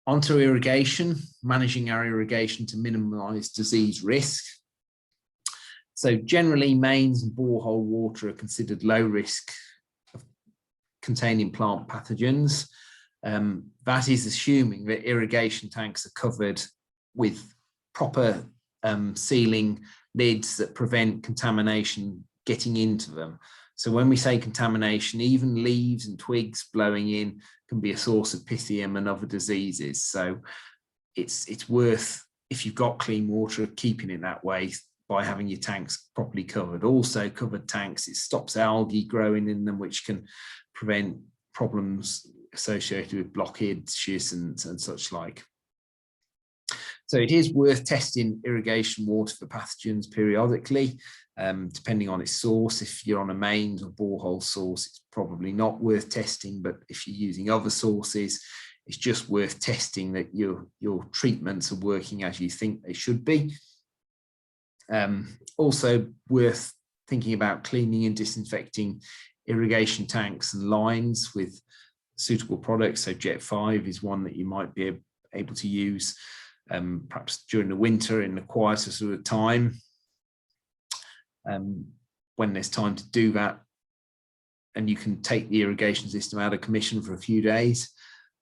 onto irrigation, managing our irrigation to minimise disease risk. So generally, mains and borehole water are considered low risk of containing plant pathogens. That is assuming that irrigation tanks are covered with proper sealing lids that prevent contamination getting into them. So when we say contamination, even leaves and twigs blowing in can be a source of Pythium and other diseases. So it's worth, if you've got clean water, keeping it that way by having your tanks properly covered. Also, covered tanks, it stops algae growing in them, which can prevent problems associated with blockages and such like. So it is worth testing irrigation water for pathogens periodically, depending on its source. If you're on a mains or borehole source, it's probably not worth testing, but if you're using other sources, it's just worth testing that your treatments are working as you think they should be. Also worth thinking about cleaning and disinfecting irrigation tanks and lines with suitable products. So Jet 5 is one that you might be able to use perhaps during the winter in the quieter sort of time, when there's time to do that, and you can take the irrigation system out of commission for a few days.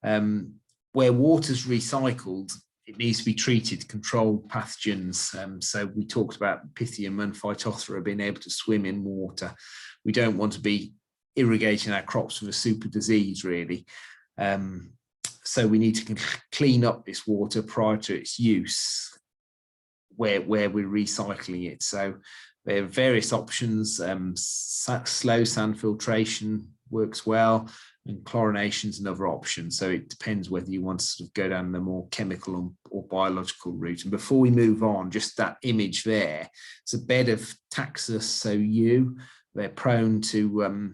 Where water's recycled, it needs to be treated to control pathogens. So we talked about Pythium and Phytophthora being able to swim in water. We don't want to be irrigating our crops with a super disease, really. So we need to clean up this water prior to its use where we're recycling it. So there are various options. Slow sand filtration works well, and chlorination's another option. So it depends whether you want to sort of go down the more chemical or biological route. And before we move on, just that image there, it's a bed of Taxus SOU. They're prone to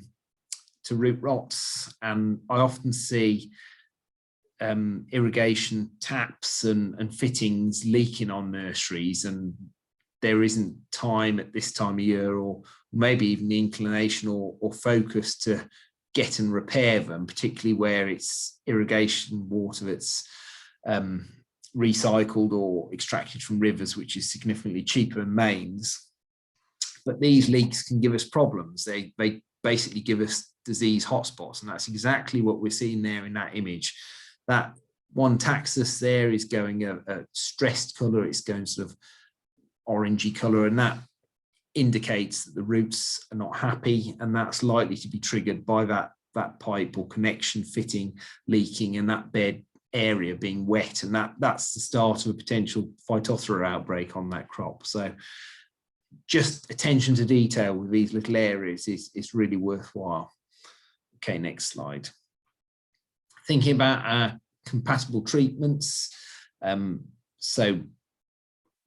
root rots, and I often see irrigation taps and fittings leaking on nurseries, and there isn't time at this time of year, or maybe even the inclination or focus to get and repair them, particularly where it's irrigation water that's recycled or extracted from rivers, which is significantly cheaper than mains. But these leaks can give us problems. They basically give us disease hotspots, and that's exactly what we're seeing there in that image. That one Taxus there is going a stressed colour, it's going sort of orangey colour, and that indicates that the roots are not happy, and that's likely to be triggered by that pipe or connection fitting leaking and that bed area being wet, and that's the start of a potential Phytophthora outbreak on that crop. So just attention to detail with these little areas is really worthwhile. Okay, next slide. Thinking about compatible treatments. So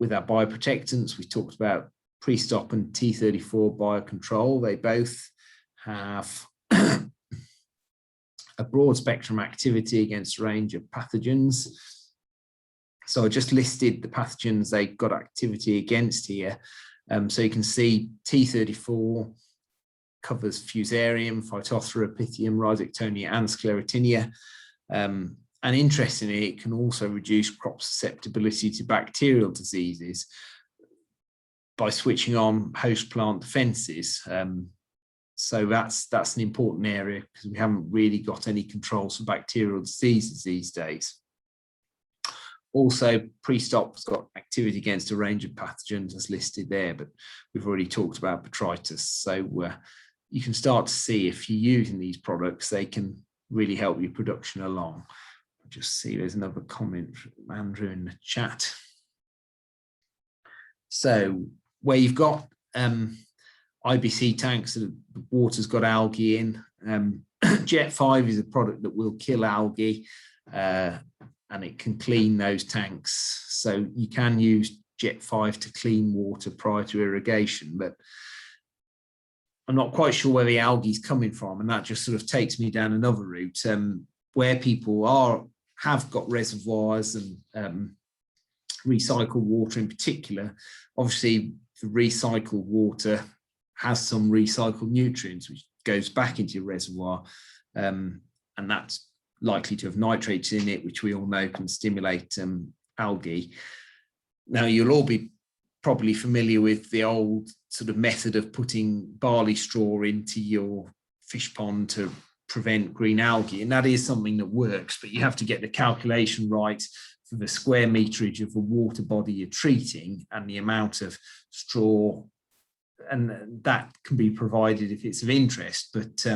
with our bioprotectants, we talked about Pre-Stop and T34 biocontrol. They both have a broad spectrum activity against a range of pathogens. So I just listed the pathogens they've got activity against here. So you can see T34 covers Fusarium, Phytophthora, Pythium, Rhizoctonia, and Sclerotinia. And interestingly, it can also reduce crop susceptibility to bacterial diseases by switching on host plant defences. So that's an important area, because we haven't really got any controls for bacterial diseases these days. Also, Pre-Stop's got activity against a range of pathogens as listed there, but we've already talked about Botrytis. So you can start to see, if you're using these products, they can really help your production along. I'll just see there's another comment from Andrew in the chat. So where you've got IBC tanks, the water's got algae in, Jet 5 is a product that will kill algae, and it can clean those tanks. So you can use Jet 5 to clean water prior to irrigation, but I'm not quite sure where the algae is coming from, and that just sort of takes me down another route. Where people have got reservoirs and recycled water in particular, obviously the recycled water has some recycled nutrients which goes back into your reservoir, and that's likely to have nitrates in it, which we all know can stimulate algae. Now, you'll all be probably familiar with the old sort of method of putting barley straw into your fish pond to prevent green algae, and that is something that works, but you have to get the calculation right for the square meterage of the water body you're treating and the amount of straw and that can be provided if it's of interest, but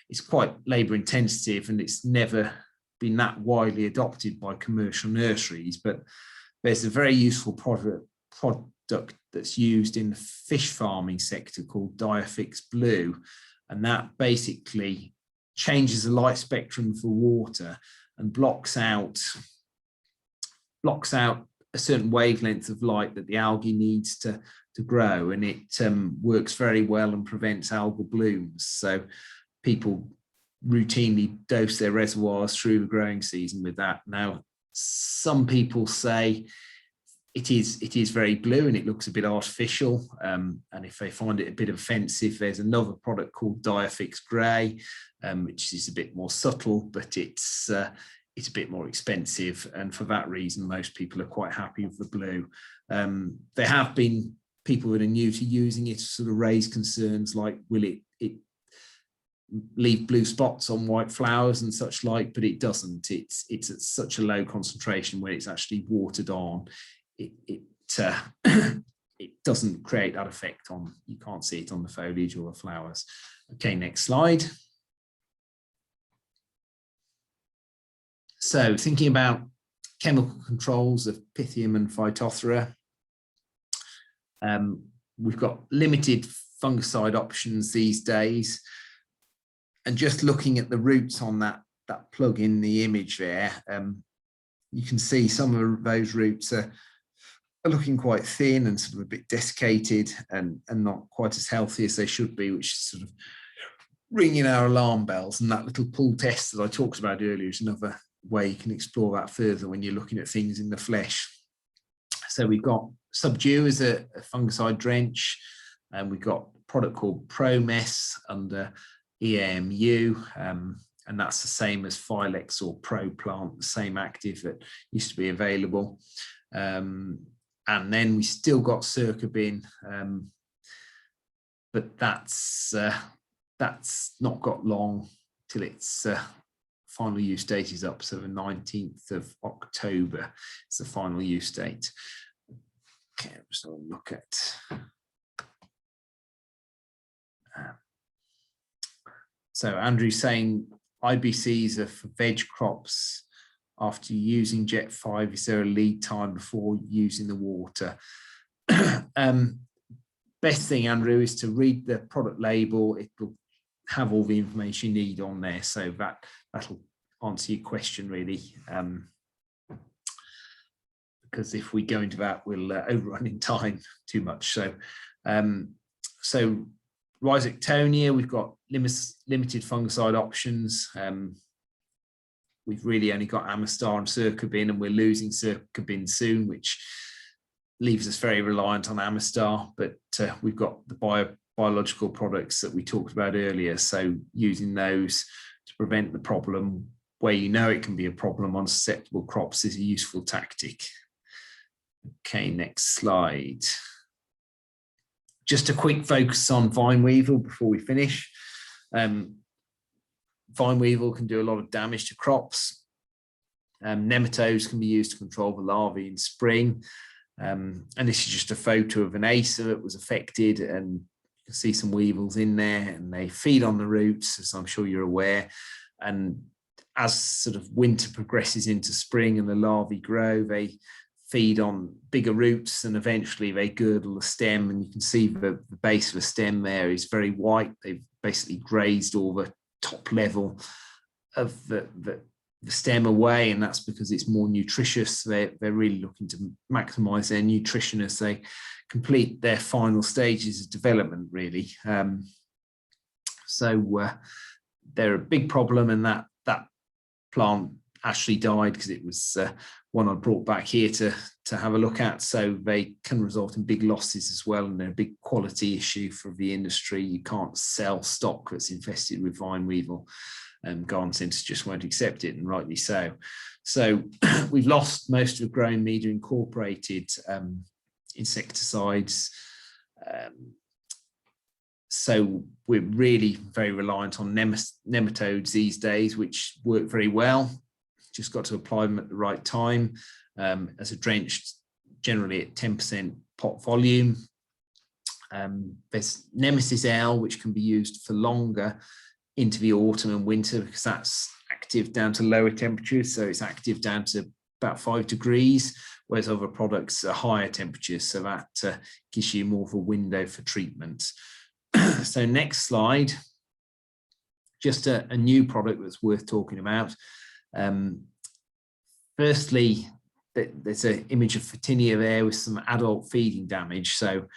it's quite labour intensive and it's never been that widely adopted by commercial nurseries. But there's a very useful product that's used in the fish farming sector called Dianthus Blue, and that basically changes the light spectrum for water and blocks out a certain wavelength of light that the algae needs to grow, and it works very well and prevents algal blooms. So people routinely dose their reservoirs through the growing season with that. Now, some people say it is very blue and it looks a bit artificial, and if they find it a bit offensive, there's another product called Dianthus Grey, which is a bit more subtle, but it's a bit more expensive, and for that reason most people are quite happy with the blue. There have been people that are new to using it sort of raise concerns like, will it leave blue spots on white flowers and such like, but it doesn't. It's at such a low concentration where it's actually watered on. It doesn't create that effect on, you can't see it on the foliage or the flowers. Okay, next slide. So thinking about chemical controls of Pythium and Phytophthora, we've got limited fungicide options these days, and just looking at the roots on that plug in the image there, you can see some of those roots are looking quite thin and sort of a bit desiccated and not quite as healthy as they should be, which is sort of ringing our alarm bells. And that little pull test that I talked about earlier is another way you can explore that further when you're looking at things in the flesh. So we've got Subdue as a fungicide drench, and we've got a product called ProMess under EAMU, and that's the same as Filex or ProPlant, the same active that used to be available. And then we still got Cyclamen, but that's not got long till its final use date is up. So the 19th of October is the final use date. Okay, so we'll look at so Andrew's saying IBCs are for veg crops after using Jet 5. Is there a lead time before using the water? Best thing, Andrew, is to read the product label. It will have all the information you need on there, so that'll answer your question really. Because if we go into that, we'll overrun in time too much. So, Rhizoctonia, we've got limited fungicide options. We've really only got Amistar and Cyclamen, and we're losing Cyclamen soon, which leaves us very reliant on Amistar. But we've got the biological products that we talked about earlier. So using those to prevent the problem where you know it can be a problem on susceptible crops is a useful tactic. Okay, next slide. Just a quick focus on vine weevil before we finish. Vine weevil can do a lot of damage to crops. Nematodes can be used to control the larvae in spring. And this is just a photo of an acer that was affected, and you can see some weevils in there, and they feed on the roots, as I'm sure you're aware. And as sort of winter progresses into spring and the larvae grow, they feed on bigger roots, and eventually they girdle the stem, and you can see the base of the stem there is very white. They've basically grazed all the top level of the stem away, and that's because it's more nutritious. They're really looking to maximize their nutrition as they complete their final stages of development, really. So they're a big problem, and that plant actually died because it was one I brought back here to have a look at. So they can result in big losses as well, and they're a big quality issue for the industry. You can't sell stock that's infested with vine weevil, and garden centres just won't accept it, and rightly so. So we've lost most of the growing media incorporated insecticides. So we're really very reliant on nematodes these days, which work very well. Just got to apply them at the right time as a drench, generally at 10% pot volume. There's Nemesis L, which can be used for longer into the autumn and winter because that's active down to lower temperatures. So it's active down to about 5 degrees, whereas other products are higher temperatures. So that gives you more of a window for treatment. So next slide, just a new product that's worth talking about. Firstly, there's an image of Photinia there with some adult feeding damage. So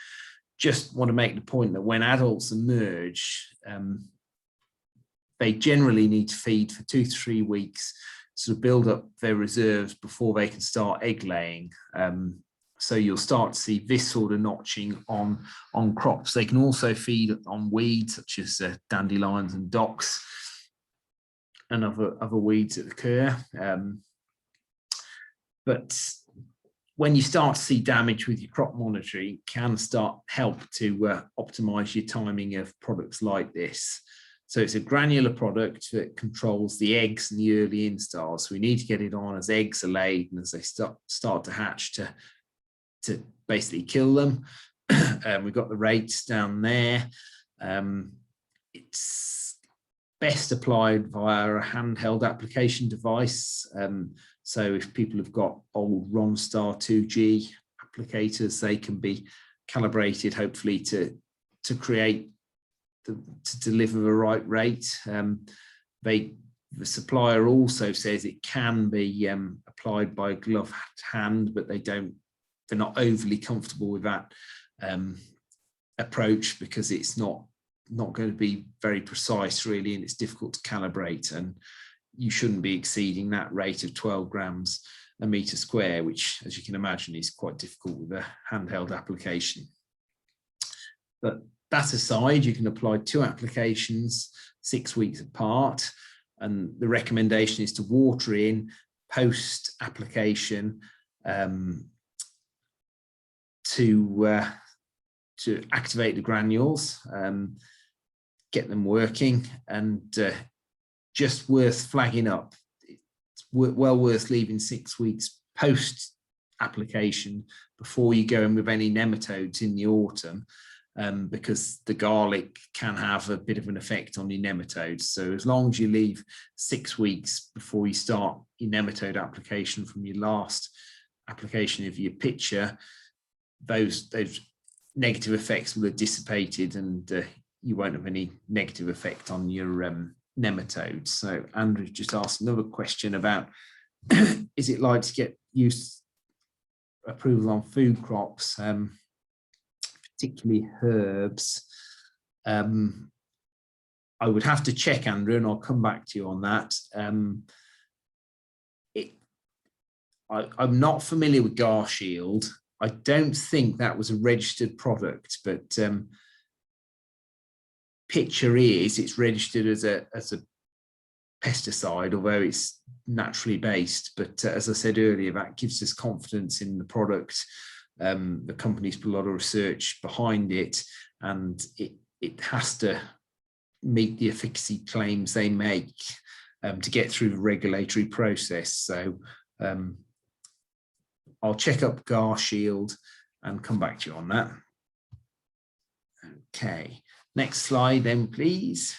just want to make the point that when adults emerge, they generally need to feed for 2 to 3 weeks to build up their reserves before they can start egg laying. So you'll start to see this sort of notching on crops. They can also feed on weeds such as dandelions and docks and other weeds that occur. But when you start to see damage with your crop monitoring, it can help to optimize your timing of products like this. So it's a granular product that controls the eggs and the early instars. So we need to get it on as eggs are laid and as they start to hatch to basically kill them. We've got the rates down there. It's best applied via a handheld application device. So if people have got old Ronstar 2G applicators, they can be calibrated hopefully to create to deliver the right rate. The supplier also says it can be applied by a gloved hand, but they're not overly comfortable with that approach because it's not going to be very precise really, and it's difficult to calibrate, and you shouldn't be exceeding that rate of 12 grams a meter square, which as you can imagine is quite difficult with a handheld application. But that aside, you can apply 2 applications 6 weeks apart, and the recommendation is to water in post application to activate the granules, get them working, and just worth flagging up. It's well worth leaving 6 weeks post application before you go in with any nematodes in the autumn. Because the garlic can have a bit of an effect on your nematodes. So as long as you leave 6 weeks before you start your nematode application from your last application of your pitcher, those negative effects will have dissipated and you won't have any negative effect on your nematodes. So Andrew just asked another question about, is it like to get use approval on food crops? Particularly herbs. I would have to check, Andrew, and I'll come back to you on that. I'm not familiar with Gar Shield. I don't think that was a registered product, but Pitcher it's registered as a pesticide, although it's naturally based. But as I said earlier, that gives us confidence in the product. The company's put a lot of research behind it, and it has to meet the efficacy claims they make to get through the regulatory process. So I'll check up Gar Shield and come back to you on that. Okay, next slide then, please.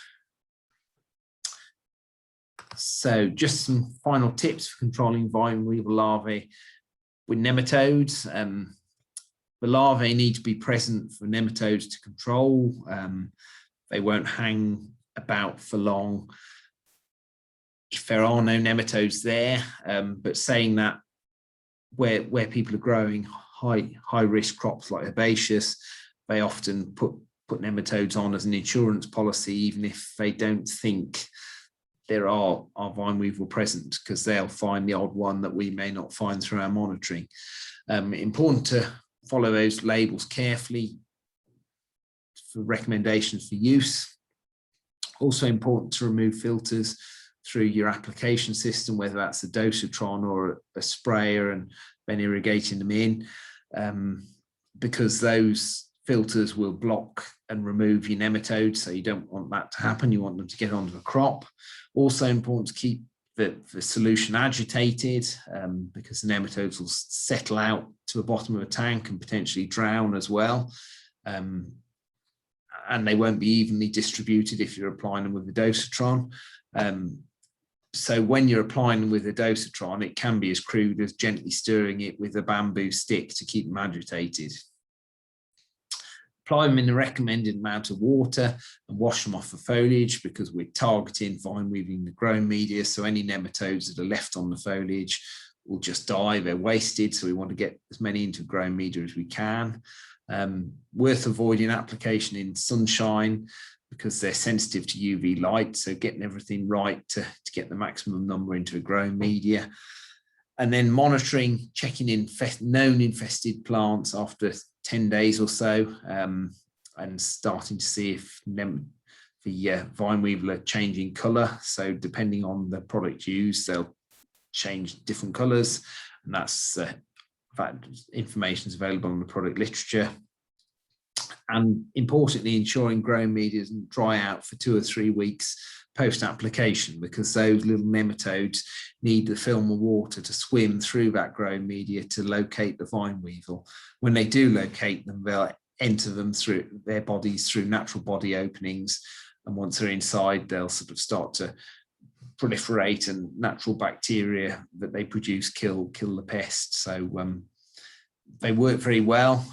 So just some final tips for controlling vine weevil larvae with nematodes. The larvae need to be present for nematodes to control. They won't hang about for long if there are no nematodes there. But saying that, where people are growing high risk crops like herbaceous, they often put nematodes on as an insurance policy, even if they don't think there are vine weevil present, because they'll find the odd one that we may not find through our monitoring. Important to follow those labels carefully for recommendations for use. Also important to remove filters through your application system, whether that's a dosatron or a sprayer, and then irrigating them in, because those filters will block and remove your nematodes. So you don't want that to happen. You want them to get onto the crop. Also important to keep the solution agitated, because the nematodes will settle out to the bottom of a tank and potentially drown as well. and they won't be evenly distributed if you're applying them with a dosatron. So when you're applying them with a dosatron, it can be as crude as gently stirring it with a bamboo stick to keep them agitated. Apply them in the recommended amount of water and wash them off the foliage, because we're targeting vine weeving the growing media. So any nematodes that are left on the foliage will just die, they're wasted. So we want to get as many into growing media as we can. Worth avoiding application in sunshine, because they're sensitive to UV light. So getting everything right to get the maximum number into a growing media. And then monitoring, checking in known infested plants after 10 days or so, and starting to see if the vine weevil are changing colour. So depending on the product used, they'll change different colours. And that's that information is available on the product literature. And importantly, ensuring growing media doesn't dry out for 2 or 3 weeks post-application, because those little nematodes need the film of water to swim through that growing media to locate the vine weevil. When they do locate them, they'll enter them through their bodies through natural body openings. And once they're inside, they'll sort of start to proliferate, and natural bacteria that they produce kill the pest. So they work very well.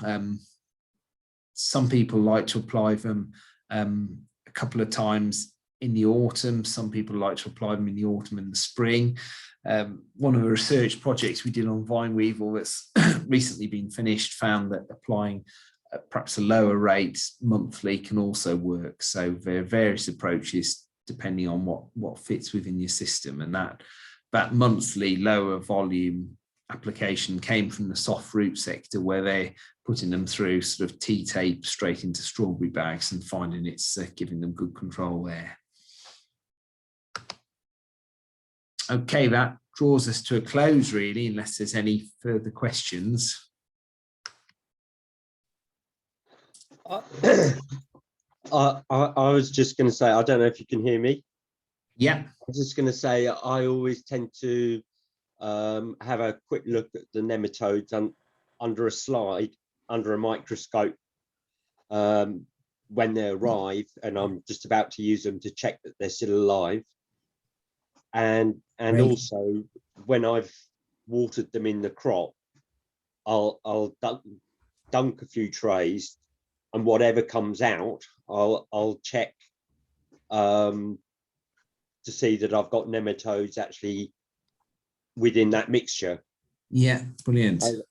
Some people like to apply them a couple of times in the autumn. Some people like to apply them in the autumn and the spring. One of the research projects we did on vine weevil that's recently been finished found that applying at perhaps a lower rate monthly can also work. So there are various approaches depending on what fits within your system, and that monthly lower volume application came from the soft fruit sector, where they're putting them through sort of T-tape straight into strawberry bags and finding it's giving them good control there. Okay, that draws us to a close really, unless there's any further questions. I was just going to say, I don't know if you can hear me. Yeah. I was just going to say, I always tend to have a quick look at the nematodes under a slide, under a microscope, when they arrive, and I'm just about to use them to check that they're still alive. And Great. Also, when I've watered them in the crop, I'll dunk a few trays, and whatever comes out, I'll check to see that I've got nematodes actually within that mixture. Yeah, brilliant. And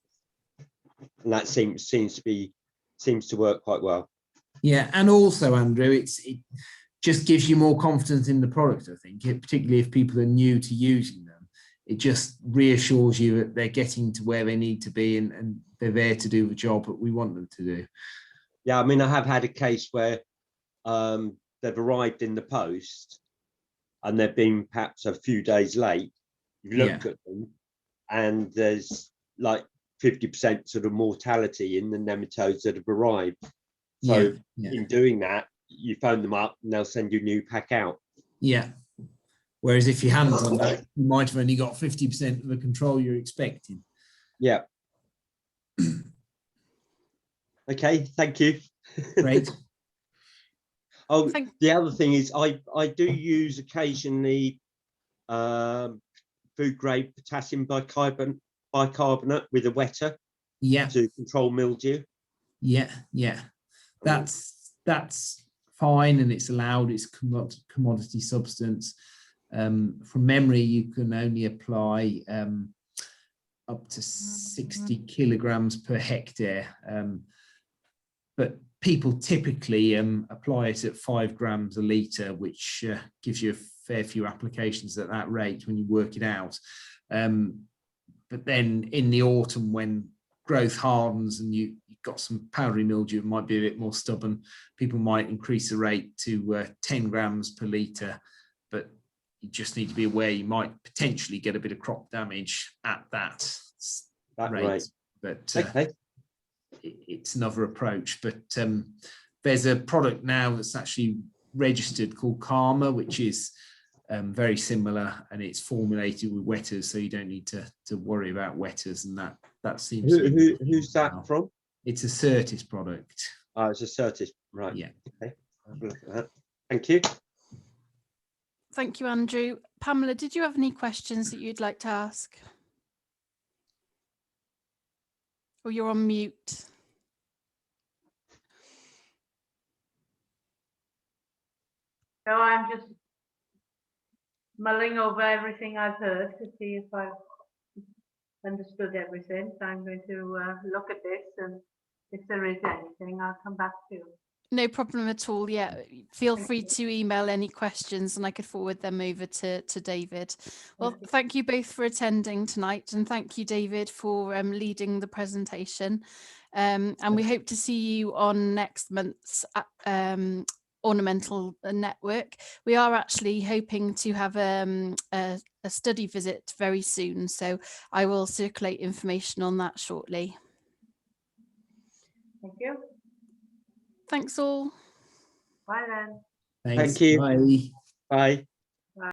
that seems to work quite well. Yeah, and also, Andrew, it just gives you more confidence in the product, I think, particularly if people are new to using them. It just reassures you that they're getting to where they need to be, and they're there to do the job that we want them to do. Yeah, I mean, I have had a case where they've arrived in the post and they've been perhaps a few days late. You've looked at them and there's like 50% sort of mortality in the nematodes that have arrived. So in doing that, you phone them up and they'll send you a new pack out. Yeah. Whereas if you hadn't done that, you might have only got 50% of the control you're expecting. Yeah. Okay, thank you. Great. Oh, the other thing is I do use occasionally food grade potassium bicarbonate with a wetter to control mildew. That's fine, and it's allowed. It's commodity substance. From memory, you can only apply up to 60 kilograms per hectare, but people typically apply it at 5 grams a litre, which gives you a fair few applications at that rate when you work it out. But then in the autumn, when growth hardens and you've got some powdery mildew, it might be a bit more stubborn, people might increase the rate to 10 grams per litre, but you just need to be aware you might potentially get a bit of crop damage at that rate. But it's another approach. But there's a product now that's actually registered called Karma, which is very similar, and it's formulated with wetters, so you don't need to worry about wetters, and that seems who's that from? It's a Certis product. Oh, it's assertive, right? Yeah. Okay. I'll have a look at that. Thank you. Thank you, Andrew. Pamela, did you have any questions that you'd like to ask? Or you're on mute. So I'm just mulling over everything I've heard to see if I've understood everything. So I'm going to look at this, and if there is anything, I'll come back to you. No problem at all. Yeah, feel Thank free you. to email any questions and I could forward them over to David. Well, thank you both for attending tonight, and thank you, David, for leading the presentation. And we hope to see you on next month's Ornamental Network. We are actually hoping to have a study visit very soon, so I will circulate information on that shortly. Thank you. Thanks all. Bye then. Thanks. Thank you. Bye. Bye.